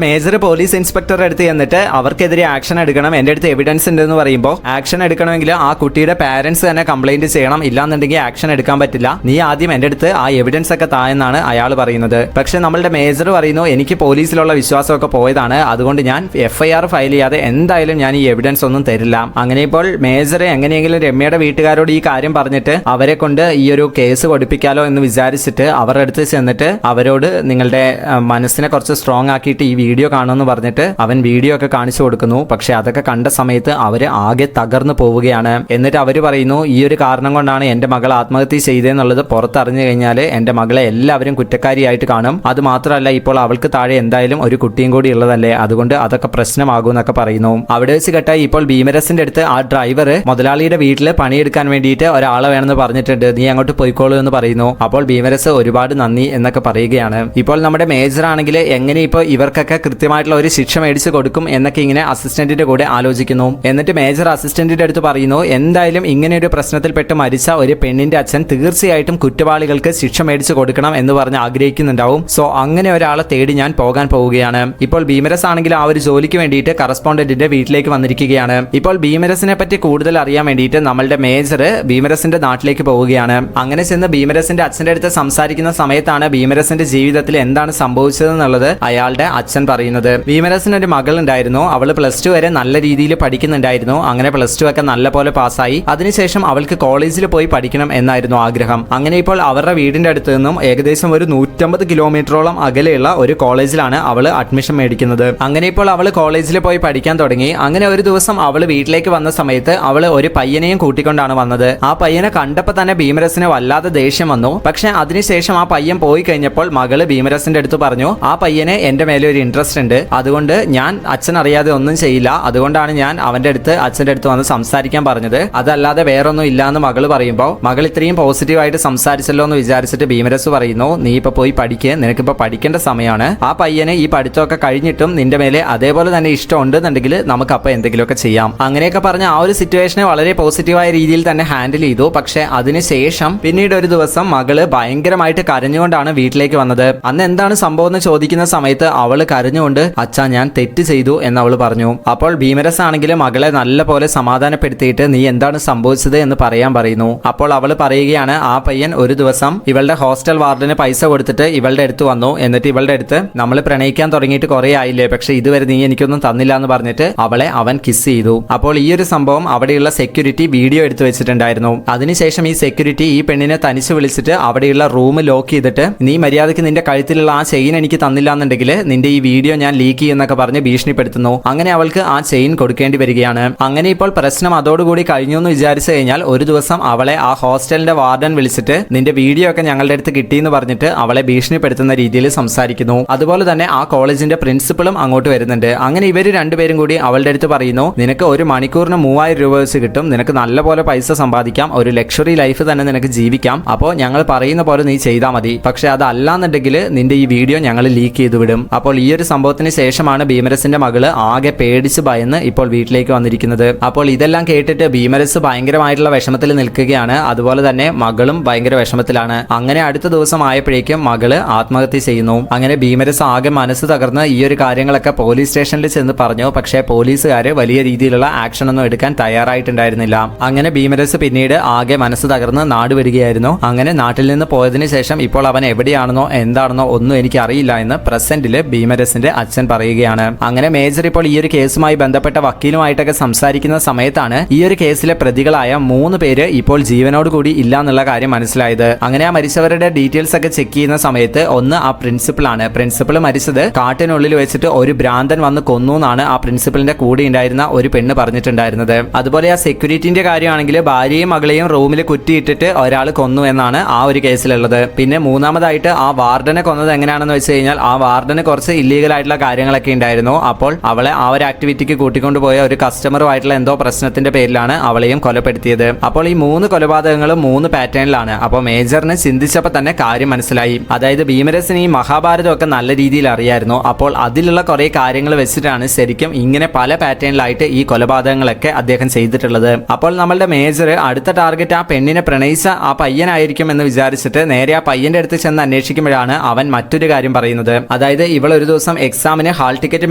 മേജർ പോലീസ് ഇൻസ്പെക്ടറുടെ അടുത്ത് എന്നിട്ട് അവർക്കെതിരെ ആക്ഷൻ എടുക്കണം, എന്റെ അടുത്ത് എവിഡൻസ് ഉണ്ടെന്ന് പറയുമ്പോൾ ആക്ഷൻ എടുക്കണമെങ്കിൽ ആ കുട്ടിയുടെ പാരന്റ്സ് തന്നെ കംപ്ലൈന്റ് ചെയ്യണം, ഇല്ലാന്നുണ്ടെങ്കിൽ ആക്ഷൻ എടുക്കാൻ പറ്റില്ല, നീ ആദ്യം എന്റെ അടുത്ത് ആ എവിഡൻസ് ഒക്കെ തായെന്നാണ് അയാൾ പറയുന്നത്. പക്ഷെ നമ്മളുടെ മേജർ പറയുന്നു എനിക്ക് പോലീസിലുള്ള വിശ്വാസമൊക്കെ പോയതാണ്, അതുകൊണ്ട് ഞാൻ FIR ഫയൽ ചെയ്യാതെ എന്തായാലും ഞാൻ ഈ എവിഡൻസ് ഒന്നും തരില്ല. അങ്ങനെ ഇപ്പോൾ മേജർ എങ്ങനെയെങ്കിലും രമ്യയുടെ വീട്ടുകാരോട് ഈ കാര്യം പറഞ്ഞിട്ട് അവരെ കൊണ്ട് ഈ ഒരു കേസ് കൊടുപ്പിക്കാലോ എന്ന് വിചാരിച്ചിട്ട് അവരുടെ അടുത്ത് ചെന്നിട്ട് അവരോട് നിങ്ങളുടെ മനസ്സിനെ കുറച്ച് സ്ട്രോങ് ആക്കിയിട്ട് ഈ വീഡിയോ കാണുമെന്ന് പറഞ്ഞിട്ട് അവൻ വീഡിയോ ഒക്കെ കാണിച്ചു കൊടുക്കുന്നു. പക്ഷെ അതൊക്കെ കണ്ട സമയത്ത് അവര് ആകെ തകർന്നു പോവുകയാണ്. എന്നിട്ട് അവര് പറയുന്നു ഈ ഒരു കാരണം കൊണ്ടാണ് എന്റെ മകൾ ആത്മഹത്യ ചെയ്തതെന്നുള്ളത് പുറത്തറിഞ്ഞു കഴിഞ്ഞാൽ എന്റെ മകളെ എല്ലാവരും കുറ്റക്കാരിയായിട്ട് കാണും, അത് മാത്രമല്ല ഇപ്പോൾ അവൾക്ക് താഴെ എന്തായാലും ഒരു കുട്ടിയും കൂടി ഉള്ളതല്ലേ, അതുകൊണ്ട് അതൊക്കെ പ്രശ്നമാകും എന്നൊക്കെ പറയുന്നു. അവിടെ വെച്ച് കേട്ടായി ഇപ്പോൾ ഭീമരസിന്റെ അടുത്ത് ആ ഡ്രൈവർ മുതലാളിയുടെ വീട്ടിൽ പണിയെടുക്കാൻ വേണ്ടിയിട്ട് ഒരാളെ വേണമെന്ന് പറഞ്ഞിട്ടുണ്ട്, നീ അങ്ങോട്ട് പോയിക്കോളൂ എന്ന് പറയുന്നു. അപ്പോൾ ഭീമരസ് ഒരുപാട് നന്ദി എന്നൊക്കെ പറയുകയാണ്. ഇപ്പോൾ നമ്മുടെ മേജർ ആണെങ്കിൽ എങ്ങനെ ഇപ്പോൾ ഇവർക്കൊക്കെ കൃത്യമായിട്ടുള്ള ഒരു ശിക്ഷ മേടിച്ച് കൊടുക്കും എന്നൊക്കെ ഇങ്ങനെ അസിസ്റ്റന്റിന്റെ കൂടെ ആലോചിക്കുന്നു. എന്നിട്ട് മേജർ അസിസ്റ്റന്റിന്റെ അടുത്ത് പറയുന്നു എന്തായാലും ഇങ്ങനെ ഒരു പ്രശ്നത്തിൽപ്പെട്ട് മരിച്ച ഒരു പെണ്ണിന്റെ അച്ഛൻ തീർച്ചയായിട്ടും കുറ്റവാളികൾക്ക് ശിക്ഷ മേടിച്ച് കൊടുക്കണം എന്ന് പറഞ്ഞ് ആഗ്രഹിക്കുന്നുണ്ടാവും. സോ അങ്ങനെ ഒരാളെ തേടി ഞാൻ പോകാൻ പോവുകയാണ്. ഇപ്പോൾ ഭീമരസ് ആണെങ്കിൽ ആ ഒരു ജോലിക്ക് വേണ്ടിയിട്ട് കറസ്പോണ്ടന്റിന്റെ വീട്ടിലേക്ക് വന്നിരിക്കുകയാണ്. ഇപ്പോൾ ഭീമരസിനെ പറ്റി കൂടുതൽ അറിയാൻ വേണ്ടിയിട്ട് നമ്മളുടെ മേജർ ഭീമരസിന്റെ നാട്ടിലേക്ക് പോവുകയാണ്. അങ്ങനെ ചെന്ന് ഭീമരസിന്റെ അച്ഛന്റെ അടുത്ത് സംസാരിക്കുന്ന സമയത്താണ് ഭീമരസിന്റെ ജീവിതത്തിൽ എന്താണ് സംഭവിച്ചതെന്നുള്ളത് അയാളുടെ അച്ഛൻ പറയുന്നത്. ഭീമരസിന് ഒരു മകൾ ഉണ്ടായിരുന്നു, അവള് +2 വരെ നല്ല രീതിയിൽ പഠിക്കുന്നുണ്ടായിരുന്നു. അങ്ങനെ +2 ഒക്കെ നല്ല പോലെ പാസ്സായി. അതിനുശേഷം അവൾക്ക് കോളേജിൽ പോയി പഠിക്കണം എന്നായിരുന്നു ആഗ്രഹം. അങ്ങനെ ഇപ്പോൾ അവരുടെ വീടിന്റെ അടുത്ത് നിന്നും ഏകദേശം ഒരു 150 കിലോമീറ്ററോളം അകലെയുള്ള ഒരു കോളേജിലാണ് അവള് അഡ്മിഷൻ മേടിക്കുന്നത്. അങ്ങനെ ഇപ്പോൾ അവള് കോളേജിൽ പോയി പഠിക്കാൻ തുടങ്ങി. അങ്ങനെ ഒരു ദിവസം അവള് വീട്ടിലേക്ക് വന്ന സമയത്ത് അവള് ഒരു പയ്യനെയും കൂട്ടിക്കൊണ്ടാണ് വന്നത്. ആ പയ്യനെ കണ്ടപ്പോൾ തന്നെ ഭീമരസിന് വല്ലാതെ ദേഷ്യം വന്നു. പക്ഷെ അതിനുശേഷം ആ പയ്യൻ പോയി കഴിഞ്ഞപ്പോൾ മകള് ഭീമരസിന്റെ അടുത്ത് പറഞ്ഞു ആ പയ്യനെ എന്റെ മേലെ ഒരു ഇൻട്രസ്റ്റ് ഉണ്ട്, അതുകൊണ്ട് ഞാൻ അച്ഛൻ അറിയാതെ ഒന്നും ചെയ്യില്ല, അതുകൊണ്ടാണ് ഞാൻ അവന്റെ അടുത്ത് അച്ഛന്റെ അടുത്ത് വന്ന് സംസാരിക്കാൻ പറഞ്ഞത്, അതല്ലാതെ വേറൊന്നും ഇല്ല എന്ന് മകള് പറയുമ്പോൾ മകൾ ഇത്രയും പോസിറ്റീവായിട്ട് സംസാരിച്ചല്ലോ എന്ന് വിചാരിച്ചിട്ട് ഭീമരസ് പറയുന്നു നീ ഇപ്പൊ പോയി പഠിക്കുക, നിനക്കിപ്പോ പഠിക്കേണ്ട സമയമാണ്, ആ പയ്യന് ഈ പഠിത്തമൊക്കെ കഴിഞ്ഞിട്ടും നിന്റെ മേലെ അതേപോലെ തന്നെ ഇഷ്ടം ഉണ്ടെന്നുണ്ടെങ്കിൽ നമുക്ക് അപ്പൊ എന്തെങ്കിലുമൊക്കെ ചെയ്യാം. അങ്ങനെയൊക്കെ പറഞ്ഞ ആ ഒരു സിറ്റുവേഷനെ വളരെ പോസിറ്റീവായ രീതിയിൽ തന്നെ ഹാൻഡിൽ ചെയ്തു. പക്ഷെ അതിനുശേഷം പിന്നീട് ഒരു ദിവസം മകള് ഭയങ്കരമായിട്ട് കരഞ്ഞുകൊണ്ടാണ് വീട്ടിലേക്ക് വന്നത്. അന്ന് എന്താണ് സംഭവം എന്ന് ചോദിക്കുന്ന സമയത്ത് അവള് കരഞ്ഞുകൊണ്ട് അച്ഛാ ഞാൻ തെറ്റ് ചെയ്തു എന്ന് അവള് പറഞ്ഞു. അപ്പോൾ ഭീമരസ് ആണെങ്കിൽ മകളെ നല്ല പോലെ സമാധാനപ്പെടുത്തിയിട്ട് നീ എന്താണ് സംഭവിച്ചത് എന്ന് പറയാൻ പറയുന്നു. അപ്പോൾ അവള് പറയുകയാണ് ആ പയ്യൻ ഒരു ദിവസം ഇവളുടെ ഹോസ്റ്റൽ വാർഡിന് പൈസ കൊടുത്തിട്ട് ഇവളുടെ അടുത്ത് വന്നു. എന്നിട്ട് ഇവളുടെ അടുത്ത് നമ്മൾ പ്രണയിക്കാൻ തുടങ്ങിയിട്ട് കുറെ ആയില്ലേ, പക്ഷെ ഇതുവരെ നീ എനിക്കൊന്നും തന്നില്ല എന്ന് പറഞ്ഞിട്ട് അവളെ അവൻ കിസ് ചെയ്തു. അപ്പോൾ ഈ ഒരു സംഭവം അവിടെയുള്ള സെക്യൂരിറ്റി വീഡിയോ എടുത്തു വെച്ചിട്ടുണ്ടായിരുന്നു. അതിനുശേഷം ഈ സെക്യൂരിറ്റി ഈ പെണ്ണിനെ തനിച്ച് വിളിച്ചിട്ട് അവിടെയുള്ള റൂം ലോക്ക് ചെയ്തിട്ട് നീ മര്യാദയ്ക്ക് നിന്റെ കഴുത്തിലുള്ള ആ ചെയിൻ എനിക്ക് തന്നില്ല എന്നുണ്ടെങ്കിൽ നിന്റെ ഈ വീഡിയോ ഞാൻ ലീക്ക് ചെയ്യുന്നൊക്കെ പറഞ്ഞ് ഭീഷണിപ്പെടുത്തുന്നു. അങ്ങനെ അവൾക്ക് ആ ചെയിൻ കൊടുക്കേണ്ടി വരികയാണ്. അങ്ങനെ ഇപ്പോൾ പ്രശ്നം അതോടുകൂടി കഴിഞ്ഞു എന്ന് വിചാരിച്ചു കഴിഞ്ഞാൽ ഒരു ദിവസം അവളെ ആ ഹോസ്റ്റലിന്റെ വാർഡൻ വിളിച്ചിട്ട് നിന്റെ വീഡിയോ ഒക്കെ ഞങ്ങളുടെ അടുത്ത് കിട്ടിയെന്ന് പറഞ്ഞിട്ട് അവളെ ഭീഷണിപ്പെടുത്തുന്ന രീതിയിൽ സംസാരിക്കുന്നു. അതുപോലെ തന്നെ ആ കോളേജിന്റെ പ്രിൻസിപ്പളും അങ്ങോട്ട് വരുന്നുണ്ട്. അങ്ങനെ ഇവര് രണ്ടുപേരും കൂടി അവളുടെ അടുത്ത് പറയുന്നു നിനക്ക് ഒരു മണിക്കൂറിന് 3000 രൂപ വെച്ച് കിട്ടും, നിനക്ക് നല്ലപോലെ പൈസ സമ്പാദിക്കാം, ഒരു ലക്ഷറി ലൈഫ് തന്നെ നിനക്ക് ജീവിക്കാം, അപ്പോൾ ഞങ്ങൾ പറയുന്ന പോലെ നീ ചെയ്താൽ മതി, പക്ഷെ അതല്ലാന്നുണ്ടെങ്കിൽ നിന്റെ ഈ വീഡിയോ ഞങ്ങൾ ലീക്ക് ചെയ്തു വിടും. അപ്പോൾ ഈ ഒരു സംഭവത്തിന് ശേഷമാണ് ഭീമരസിന്റെ മകള് ആകെ പേടിച്ച് ഭയന്ന് ഇപ്പോൾ വീട്ടിലേക്ക് വന്നിരിക്കുന്നത്. അപ്പോൾ ഇതെല്ലാം കേട്ടിട്ട് ഭീമരസ് ഭയങ്കരമായിട്ടുള്ള വിഷമത്തിൽ നിൽക്കുകയാണ്. അതുപോലെ തന്നെ മകളും ഭയങ്കര വിഷമത്തിലാണ്. അങ്ങനെ അടുത്ത ദിവസം ആയപ്പോഴേക്കും മകള് ആത്മഹത്യ ചെയ്യുന്നു. അങ്ങനെ ഭീമരസ് ആകെ മനസ്സ് തകർന്ന് ഈ ഒരു കാര്യങ്ങളൊക്കെ പോലീസ് സ്റ്റേഷനിൽ ചെന്ന് പറഞ്ഞു. പക്ഷേ പോലീസുകാര് വലിയ രീതിയിലുള്ള ആക്ഷൻ ഒന്നും എടുക്കാൻ തയ്യാറായിട്ടുണ്ടായിരുന്നില്ല. അങ്ങനെ ഭീമരസ് പിന്നീട് ആകെ മനസ്സ് തകർന്ന് നാട് വരികയായിരുന്നു. അങ്ങനെ നാട്ടിൽ നിന്ന് പോയതിനു ശേഷം ഇപ്പോൾ അവൻ എവിടെയാണെന്നോ എന്താണെന്നോ ഒന്നും എനിക്ക് അറിയില്ല എന്ന് പ്രസന്റില് ഭീമരസിന്റെ അച്ഛൻ പറയുകയാണ്. അങ്ങനെ മേജർ ഇപ്പോൾ ഈ ഒരു കേസുമായി ബന്ധപ്പെട്ട വക്കീലുമായിട്ടൊക്കെ സംസാരിക്കുന്ന സമയത്താണ് ഈ ഒരു കേസിലെ പ്രതികളായ 3 പേര് ഇപ്പോൾ ജീവനോട് കൂടി ഇല്ല എന്നുള്ള കാര്യം മനസ്സിലായത്. അങ്ങനെ ആ മരിച്ചവരുടെ ഡീറ്റെയിൽസ് ഒക്കെ ചെക്ക് ചെയ്യുന്ന സമയത്ത് ഒന്ന് ആ പ്രിൻസിപ്പൾ ആണ്. പ്രിൻസിപ്പൾ മരിച്ചത് കാട്ടിനുള്ളിൽ വെച്ചിട്ട് ഒരു ഭ്രാന്തൻ വന്ന് കൊന്നു എന്നാണ് ആ പ്രിൻസിപ്പലിന്റെ കൂടെ ഉണ്ടായിരുന്ന ഒരു പെണ്ണ് പറഞ്ഞിട്ടുണ്ടായിരുന്നത്. അതുപോലെ ആ സെക്യൂരിറ്റിന്റെ കാര്യമാണെങ്കിൽ ഭാര്യയും മകളെയും റൂമിൽ കുറ്റിയിട്ടിട്ട് ഒരാൾ കൊന്നു എന്നാണ് ആ ഒരു കേസിലുള്ളത്. പിന്നെ മൂന്നാമതായിട്ട് ആ വാർഡനെ കൊന്നത് എങ്ങനെയാണെന്ന് വെച്ച് കഴിഞ്ഞാൽ ആ വാർഡന് കുറച്ച് ഇല്ലീഗൽ ആയിട്ടുള്ള കാര്യങ്ങളൊക്കെ ഉണ്ടായിരുന്നു. അപ്പോൾ അവളെ ആ ഒരു ആക്ടിവിറ്റിക്ക് കൂട്ടിക്കൊണ്ടുപോയ ഒരു കസ്റ്റമറുമായിട്ടുള്ള എന്തോ പ്രശ്നത്തിന്റെ പേരിലാണ് അവളെയും കൊലപ്പെടുത്തിയത്. അപ്പോൾ ഈ 3 കൊലപാതകങ്ങളും 3 പാറ്റേണിലാണ്. അപ്പോൾ മേജറിന് ചിന്തിച്ചപ്പോൾ തന്നെ കാര്യം മനസ്സിലായി. മനസ്സിലായി. അതായത് ഭീമരസിന് ഈ മഹാഭാരതമൊക്കെ നല്ല രീതിയിൽ അറിയായിരുന്നു. അപ്പോൾ അതിലുള്ള കുറെ കാര്യങ്ങൾ വെച്ചിട്ടാണ് ശരിക്കും ഇങ്ങനെ പല പാറ്റേണിലായിട്ട് ഈ കൊലപാതകങ്ങളൊക്കെ അദ്ദേഹം ചെയ്തിട്ടുള്ളത്. അപ്പോൾ നമ്മളുടെ മേജർ അടുത്ത ടാർഗറ്റ് ആ പെണ്ണിനെ പ്രണയിച്ച ആ പയ്യനായിരിക്കും എന്ന് വിചാരിച്ചിട്ട് നേരെ ആ പയ്യന്റെ അടുത്ത് ചെന്ന് അന്വേഷിക്കുമ്പോഴാണ് അവൻ മറ്റൊരു കാര്യം പറയുന്നത്. അതായത് ഇവൾ ഒരു ദിവസം എക്സാമിന് ഹാൾ ടിക്കറ്റ്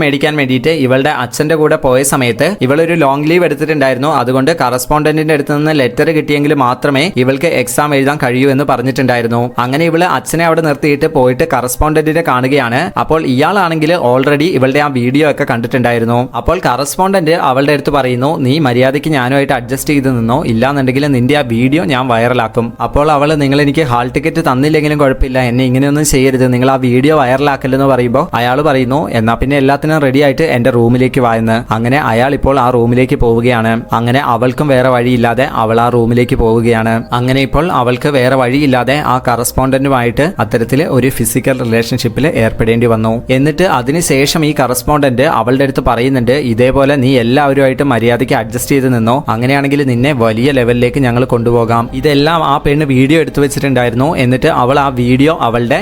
മേടിക്കാൻ വേണ്ടിയിട്ട് ഇവളുടെ അച്ഛന്റെ കൂടെ പോയ സമയത്ത് ഇവളൊരു ലോങ് ലീവ് എടുത്തിട്ടുണ്ടായിരുന്നു. അതുകൊണ്ട് കറസ്പോണ്ടന്റിന്റെ അടുത്ത് നിന്ന് ലെറ്റർ കിട്ടിയെങ്കിൽ മാത്രമേ ഇവൾക്ക് എക്സാം എഴുതാൻ കഴിയൂ എന്ന് പറഞ്ഞിട്ടുണ്ടായിരുന്നു. അങ്ങനെ ഇവള് അച്ഛനെ അവിടെ നിർത്തിയിട്ട് പോയിട്ട് കറസ്പോണ്ടന്റിനെ കാണുകയാണ്. അപ്പോൾ ഇയാളാണെങ്കിൽ ഓൾറെഡി ഇവളുടെ ആ വീഡിയോ ഒക്കെ കണ്ടിട്ടുണ്ടായിരുന്നു. അപ്പോൾ കറസ്പോണ്ടന്റ് അവളുടെ അടുത്ത് പറയുന്നു, നീ മര്യാദയ്ക്ക് ഞാനുമായിട്ട് അഡ്ജസ്റ്റ് ചെയ്ത് നിന്നോ, ഇല്ലാന്നുണ്ടെങ്കിൽ നിന്റെ ആ വീഡിയോ ഞാൻ വൈറലാക്കും. അപ്പോൾ അവള്, നിങ്ങൾ എനിക്ക് ഹാൾ ടിക്കറ്റ് തന്നില്ലെങ്കിലും കുഴപ്പമില്ല, എന്നെ ഇങ്ങനെയൊന്നും ചെയ്യരുത്, നിങ്ങൾ ആ വീഡിയോ വൈറലാക്കല്ലെന്ന് പറയുമ്പോൾ അയാൾ പറയുന്നു, എന്നാ പിന്നെ എല്ലാത്തിനും റെഡി ആയിട്ട് എന്റെ റൂമിലേക്ക് വായെന്ന്. അങ്ങനെ അയാൾ ഇപ്പോൾ ആ റൂമിലേക്ക് പോവുകയാണ്. അങ്ങനെ അവൾക്കും വേറെ വഴിയില്ലാതെ അവൾ ആ റൂമിലേക്ക് പോവുകയാണ്. അങ്ങനെ ഇപ്പോൾ അവൾക്ക് വേറെ വഴിയില്ലാതെ ആ കറസ്പോണ്ടന്റുമായിട്ട് അത്തരത്തിൽ ഒരു ഫിസിക്കൽ റിലേഷൻഷിപ്പിൽ ഏർപ്പെടേണ്ടി വന്നു. എന്നിട്ട് അതിനുശേഷം ഈ കറസ്പോണ്ടന്റ് അവളുടെ അടുത്ത് പറയുന്നുണ്ട്, ഇതേപോലെ നീ എല്ലാവരുമായിട്ട് മര്യാദയ്ക്ക് അഡ്ജസ്റ്റ് ചെയ്ത് നിന്നോ, അങ്ങനെയാണെങ്കിൽ നിന്നെ വലിയ ലെവലിലേക്ക് ഞങ്ങൾ കൊണ്ടുപോകാം. ഇതെല്ലാം ആ പെണ്ണ് വീഡിയോ എടുത്തു വെച്ചിട്ടുണ്ടായിരുന്നു. എന്നിട്ട് അവൾ ആ വീഡിയോ അവളുടെ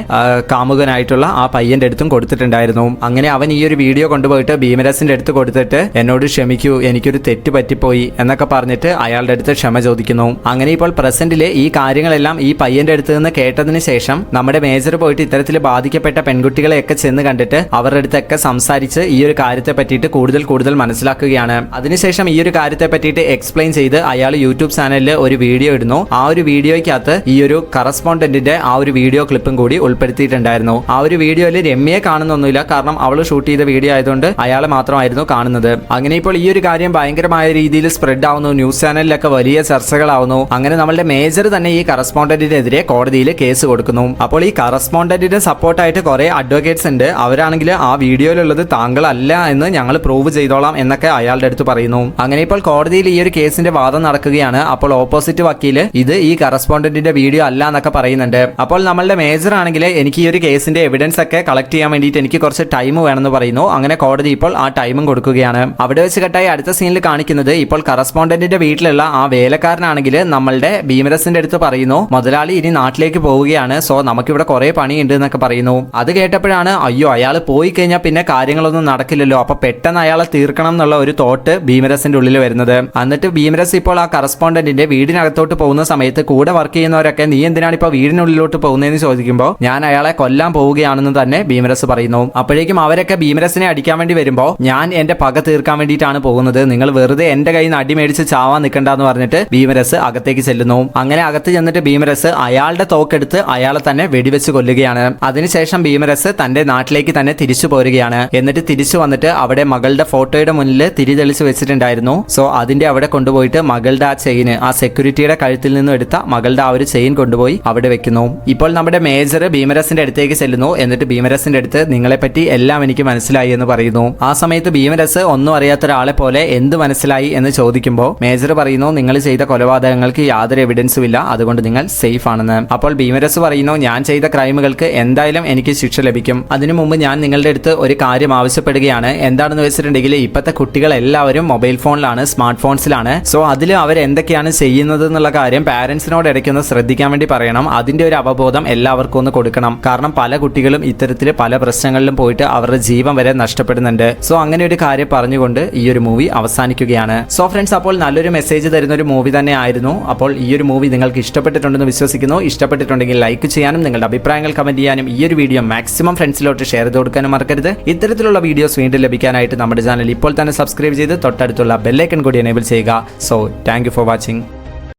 കാമുകനായിട്ടുള്ള ആ പയ്യന്റെ അടുത്തും കൊടുത്തിട്ടുണ്ടായിരുന്നു. അങ്ങനെ അവൻ ഈ ഒരു വീഡിയോ കൊണ്ടുപോയിട്ട് ഭീമരസിന്റെ അടുത്ത് കൊടുത്തിട്ട്, എന്നോട് ക്ഷമിക്കൂ, എനിക്കൊരു തെറ്റ് പറ്റിപ്പോയി എന്നൊക്കെ പറഞ്ഞിട്ട് അയാളുടെ അടുത്ത് ക്ഷമ ചോദിക്കുന്നു. അങ്ങനെ ഇപ്പോൾ പ്രസന്റില് ഈ കാര്യങ്ങളെല്ലാം ഈ പയ്യന്റെ അടുത്ത് നിന്ന് കേട്ടതിന് ശേഷം നമ്മുടെ മേജർ പോയിട്ട് ഇത്തരത്തിൽ ബാധിക്കപ്പെട്ട പെൺകുട്ടികളെയൊക്കെ ചെന്ന് കണ്ടിട്ട് അവരുടെ അടുത്തൊക്കെ സംസാരിച്ച് ഈ ഒരു കാര്യത്തെ പറ്റിയിട്ട് കൂടുതൽ മനസ്സിലാക്കുകയാണ്. അതിനുശേഷം ഈ ഒരു കാര്യത്തെ പറ്റിയിട്ട് എക്സ്പ്ലെയിൻ ചെയ്ത് അയാൾ യൂട്യൂബ് ചാനലിൽ ഒരു വീഡിയോ ഇടുന്നു. ആ ഒരു വീഡിയോയ്ക്കകത്ത് ഈ ഒരു കറസ്പോണ്ടന്റിന്റെ ആ ഒരു വീഡിയോ ക്ലിപ്പും കൂടി ഉൾപ്പെടുത്തിയിട്ടുണ്ടായിരുന്നു. ആ ഒരു വീഡിയോയിൽ രമ്യയെ കാണുന്നൊന്നുമില്ല, കാരണം അവൾ ഷൂട്ട് ചെയ്ത വീഡിയോ ആയതുകൊണ്ട് അയാളെ മാത്രമായിരുന്നു കാണുന്നത്. അങ്ങനെ ഇപ്പോൾ ഈ ഒരു കാര്യം ഭയങ്കരമായ രീതിയിൽ സ്പ്രെഡ് ആവുന്നു, ന്യൂസ് ചാനലിലൊക്കെ വലിയ ചർച്ചകളാവുന്നു. അങ്ങനെ നമ്മളുടെ മേജർ തന്നെ ഈ കറസ്പോണ്ടന്റിനെതിരെ കോടതിയിൽ കേസ് കൊടുക്കുന്നു. അപ്പോൾ ഈ കറസ്പോണ്ടന്റിന്റെ സപ്പോർട്ടായിട്ട് കുറെ അഡ്വക്കേറ്റ്സ് ഉണ്ട്. അവരാണെങ്കിൽ ആ വീഡിയോയിലുള്ളത് താങ്കളല്ല എന്ന് ഞങ്ങൾ പ്രൂവ് ചെയ്തോളാം എന്നൊക്കെ അയാളുടെ അടുത്ത് പറയുന്നു. അങ്ങനെ ഇപ്പോൾ കോടതിയിൽ ഈ ഒരു കേസിന്റെ വാദം നടക്കുകയാണ്. അപ്പോൾ ഓപ്പോസിറ്റ് വക്കീല് ഇത് ഈ കറസ്പോണ്ടന്റിന്റെ വീഡിയോ അല്ല എന്നൊക്കെ പറയുന്നുണ്ട്. അപ്പോൾ നമ്മളുടെ മേജർ ആണെങ്കിൽ എനിക്ക് ഈ ഒരു കേസിന്റെ എവിഡൻസ് ഒക്കെ കളക്ട് ചെയ്യാൻ വേണ്ടിയിട്ട് എനിക്ക് കുറച്ച് ടൈം വേണമെന്ന് പറയുന്നു. അങ്ങനെ കോടതി ഇപ്പോൾ ആ ടൈമും കൊടുക്കുകയാണ്. അവിടെ വെച്ച് കെട്ടായി അടുത്ത സീനിൽ കാണിക്കുന്നത് ഇപ്പോൾ കറസ്പോണ്ടന്റിന്റെ വീട്ടിലുള്ള ആ വേലക്കാരനാണെങ്കിൽ നമ്മളുടെ ഭീമരസിന്റെ അടുത്ത് പറയുന്നു, മുതലാളി ഇനി നാട്ടിലേക്ക് പോവുകയാണ്, സോ നമുക്കിവിടെ കുറെ പണിയുണ്ട് എന്നൊക്കെ പറയുന്നു. അത് കേട്ടപ്പോഴാണ്, അയ്യോ അയാൾ പോയി കഴിഞ്ഞാൽ പിന്നെ കാര്യങ്ങളൊന്നും നടക്കില്ലല്ലോ, അപ്പൊ പെട്ടെന്ന് അയാളെ തീർക്കണം എന്നുള്ള ഒരു തോട്ട് ഭീമരസിന്റെ ഉള്ളിൽ വരുന്നത്. എന്നിട്ട് ഭീമരസ് ഇപ്പോൾ ആ കറസ്പോണ്ടന്റിന്റെ വീടിനകത്തോട്ട് പോകുന്ന സമയത്ത് കൂടെ വർക്ക് ചെയ്യുന്നവരൊക്കെ, നീ എന്തിനാണ് ഇപ്പൊ വീടിനുള്ളിലോട്ട് പോകുന്നതെന്ന് ചോദിക്കുമ്പോൾ, ഞാൻ അയാളെ കൊല്ലാൻ പോവുകയാണെന്ന് തന്നെ ഭീമരസ് പറയുന്നു. അപ്പോഴേക്കും അവരൊക്കെ ഭീമരസിനെ അടിക്കാൻ വേണ്ടി വരുമ്പോൾ, ഞാൻ എന്റെ പക തീർക്കാൻ വേണ്ടിയിട്ടാണ് പോകുന്നത്, നിങ്ങൾ വെറുതെ എന്റെ കയ്യിൽ നിന്ന് അടി മേടിച്ച് ചാവാൻ നിൽക്കണ്ടെന്ന് പറഞ്ഞിട്ട് ഭീമരസ് അകത്തേക്ക് ചെല്ലുന്നു. അങ്ങനെ അകത്ത് ചെന്നിട്ട് ഭീമരസ് അയാളുടെ തോക്കെടുത്ത് അയാളെ തന്നെ വെടിവെച്ച് കൊല്ലുകയാണ്. അതിനുശേഷം ഭീമരസ് തന്റെ നാട്ടിലേക്ക് തന്നെ തിരിച്ചു പോരുകയാണ്. എന്നിട്ട് തിരിച്ചു വന്നിട്ട് അവിടെ മകളുടെ ഫോട്ടോയുടെ മുന്നിൽ തിരി തെളിച്ച് വെച്ചിട്ടുണ്ടായിരുന്നു. സോ അതിന്റെ അവിടെ കൊണ്ടുപോയിട്ട് മകളുടെ ആ ചെയിന്, ആ സെക്യൂരിറ്റിയുടെ കഴുത്തിൽ നിന്നും എടുത്ത മകളുടെ ആ ഒരു ചെയിൻ കൊണ്ടുപോയി അവിടെ വെക്കുന്നു. ഇപ്പോൾ നമ്മുടെ മേജർ ഭീമരസിന്റെ അടുത്തേക്ക് ചെല്ലുന്നു. എന്നിട്ട് ഭീമരസിന്റെ അടുത്ത്, നിങ്ങളെ പറ്റി എല്ലാം എനിക്ക് മനസ്സിലായി എന്ന് പറയുന്നു. ആ സമയത്ത് ഭീമരസ് ഒന്നും അറിയാത്ത ഒരാളെ പോലെ എന്ത് മനസ്സിലായി എന്ന് ചോദിക്കുമ്പോൾ മേജർ പറയുന്നു, നിങ്ങൾ ചെയ്ത കൊലപാതകങ്ങൾക്ക് യാതൊരു എവിഡൻസും ഇല്ല, അതുകൊണ്ട് നിങ്ങൾ സേഫ് ആണെന്ന്. അപ്പോൾ ഭീമരസ് പറയുന്നു, ഞാൻ ചെയ്ത ക്രൈമുകൾക്ക് എന്തായാലും എനിക്ക് ശിക്ഷ ലഭിക്കും. അതിനു മുമ്പ് ഞാൻ നിങ്ങളുടെ അടുത്ത് ഒരു കാര്യം ആവശ്യപ്പെടുകയാണ്. എന്താണെന്ന് വെച്ചിട്ടുണ്ടെങ്കിൽ ഇപ്പോഴത്തെ കുട്ടികൾ എല്ലാവരും മൊബൈൽ ഫോണിലാണ്, സ്മാർട്ട് ഫോൺസിലാണ്. സോ അതിൽ അവർ എന്തൊക്കെയാണ് ചെയ്യുന്നത് എന്നുള്ള കാര്യം പാരന്റ്സിനോട് ഇടയ്ക്കൊന്ന് ശ്രദ്ധിക്കാൻ വേണ്ടി പറയണം. അതിന്റെ ഒരു അവബോധം എല്ലാവർക്കും ഒന്ന് കൊടുക്കണം. കാരണം പല കുട്ടികളും ഇത്തരത്തിൽ പല പ്രശ്നങ്ങളിലും പോയിട്ട് അവരുടെ ജീവൻ വരെ നഷ്ടപ്പെടുന്നുണ്ട്. സോ അങ്ങനെ ഒരു കാര്യം പറഞ്ഞുകൊണ്ട് ഈ ഒരു മൂവി അവസാനിക്കുകയാണ്. സോ ഫ്രണ്ട്സ്, അപ്പോൾ നല്ലൊരു മെസ്സേജ് തരുന്ന ഒരു മൂവി തന്നെ ആയിരുന്നു. അപ്പോൾ ഈ ഒരു മൂവി നിങ്ങൾക്ക് ഇഷ്ടപ്പെട്ടിട്ടുണ്ടെന്ന് വിശ്വസിക്കുന്നു. ഇഷ്ടപ്പെട്ടിട്ടുണ്ടെങ്കിൽ ലൈക്ക് ചെയ്യാനും നിങ്ങളുടെ അഭിപ്രായങ്ങൾ കമന്റ് ചെയ്യാനും ഈ ഒരു വീഡിയോ മാക്സിമം ഫ്രണ്ട്സിലോട്ട് ഷെയർ ചെയ്ത് കൊടുക്കാനും മറക്കരുത്. ഇത്തരത്തിലുള്ള വീഡിയോസ് വീണ്ടും ലഭിക്കാനായിട്ട് നമ്മുടെ ചാനൽ ഇപ്പോൾ തന്നെ സബ്സ്ക്രൈബ് ചെയ്ത് തൊട്ടടുത്തുള്ള ബെല്ലൈക്കൺ കൂടി എനേബിൾ ചെയ്യുക. So thank you for watching.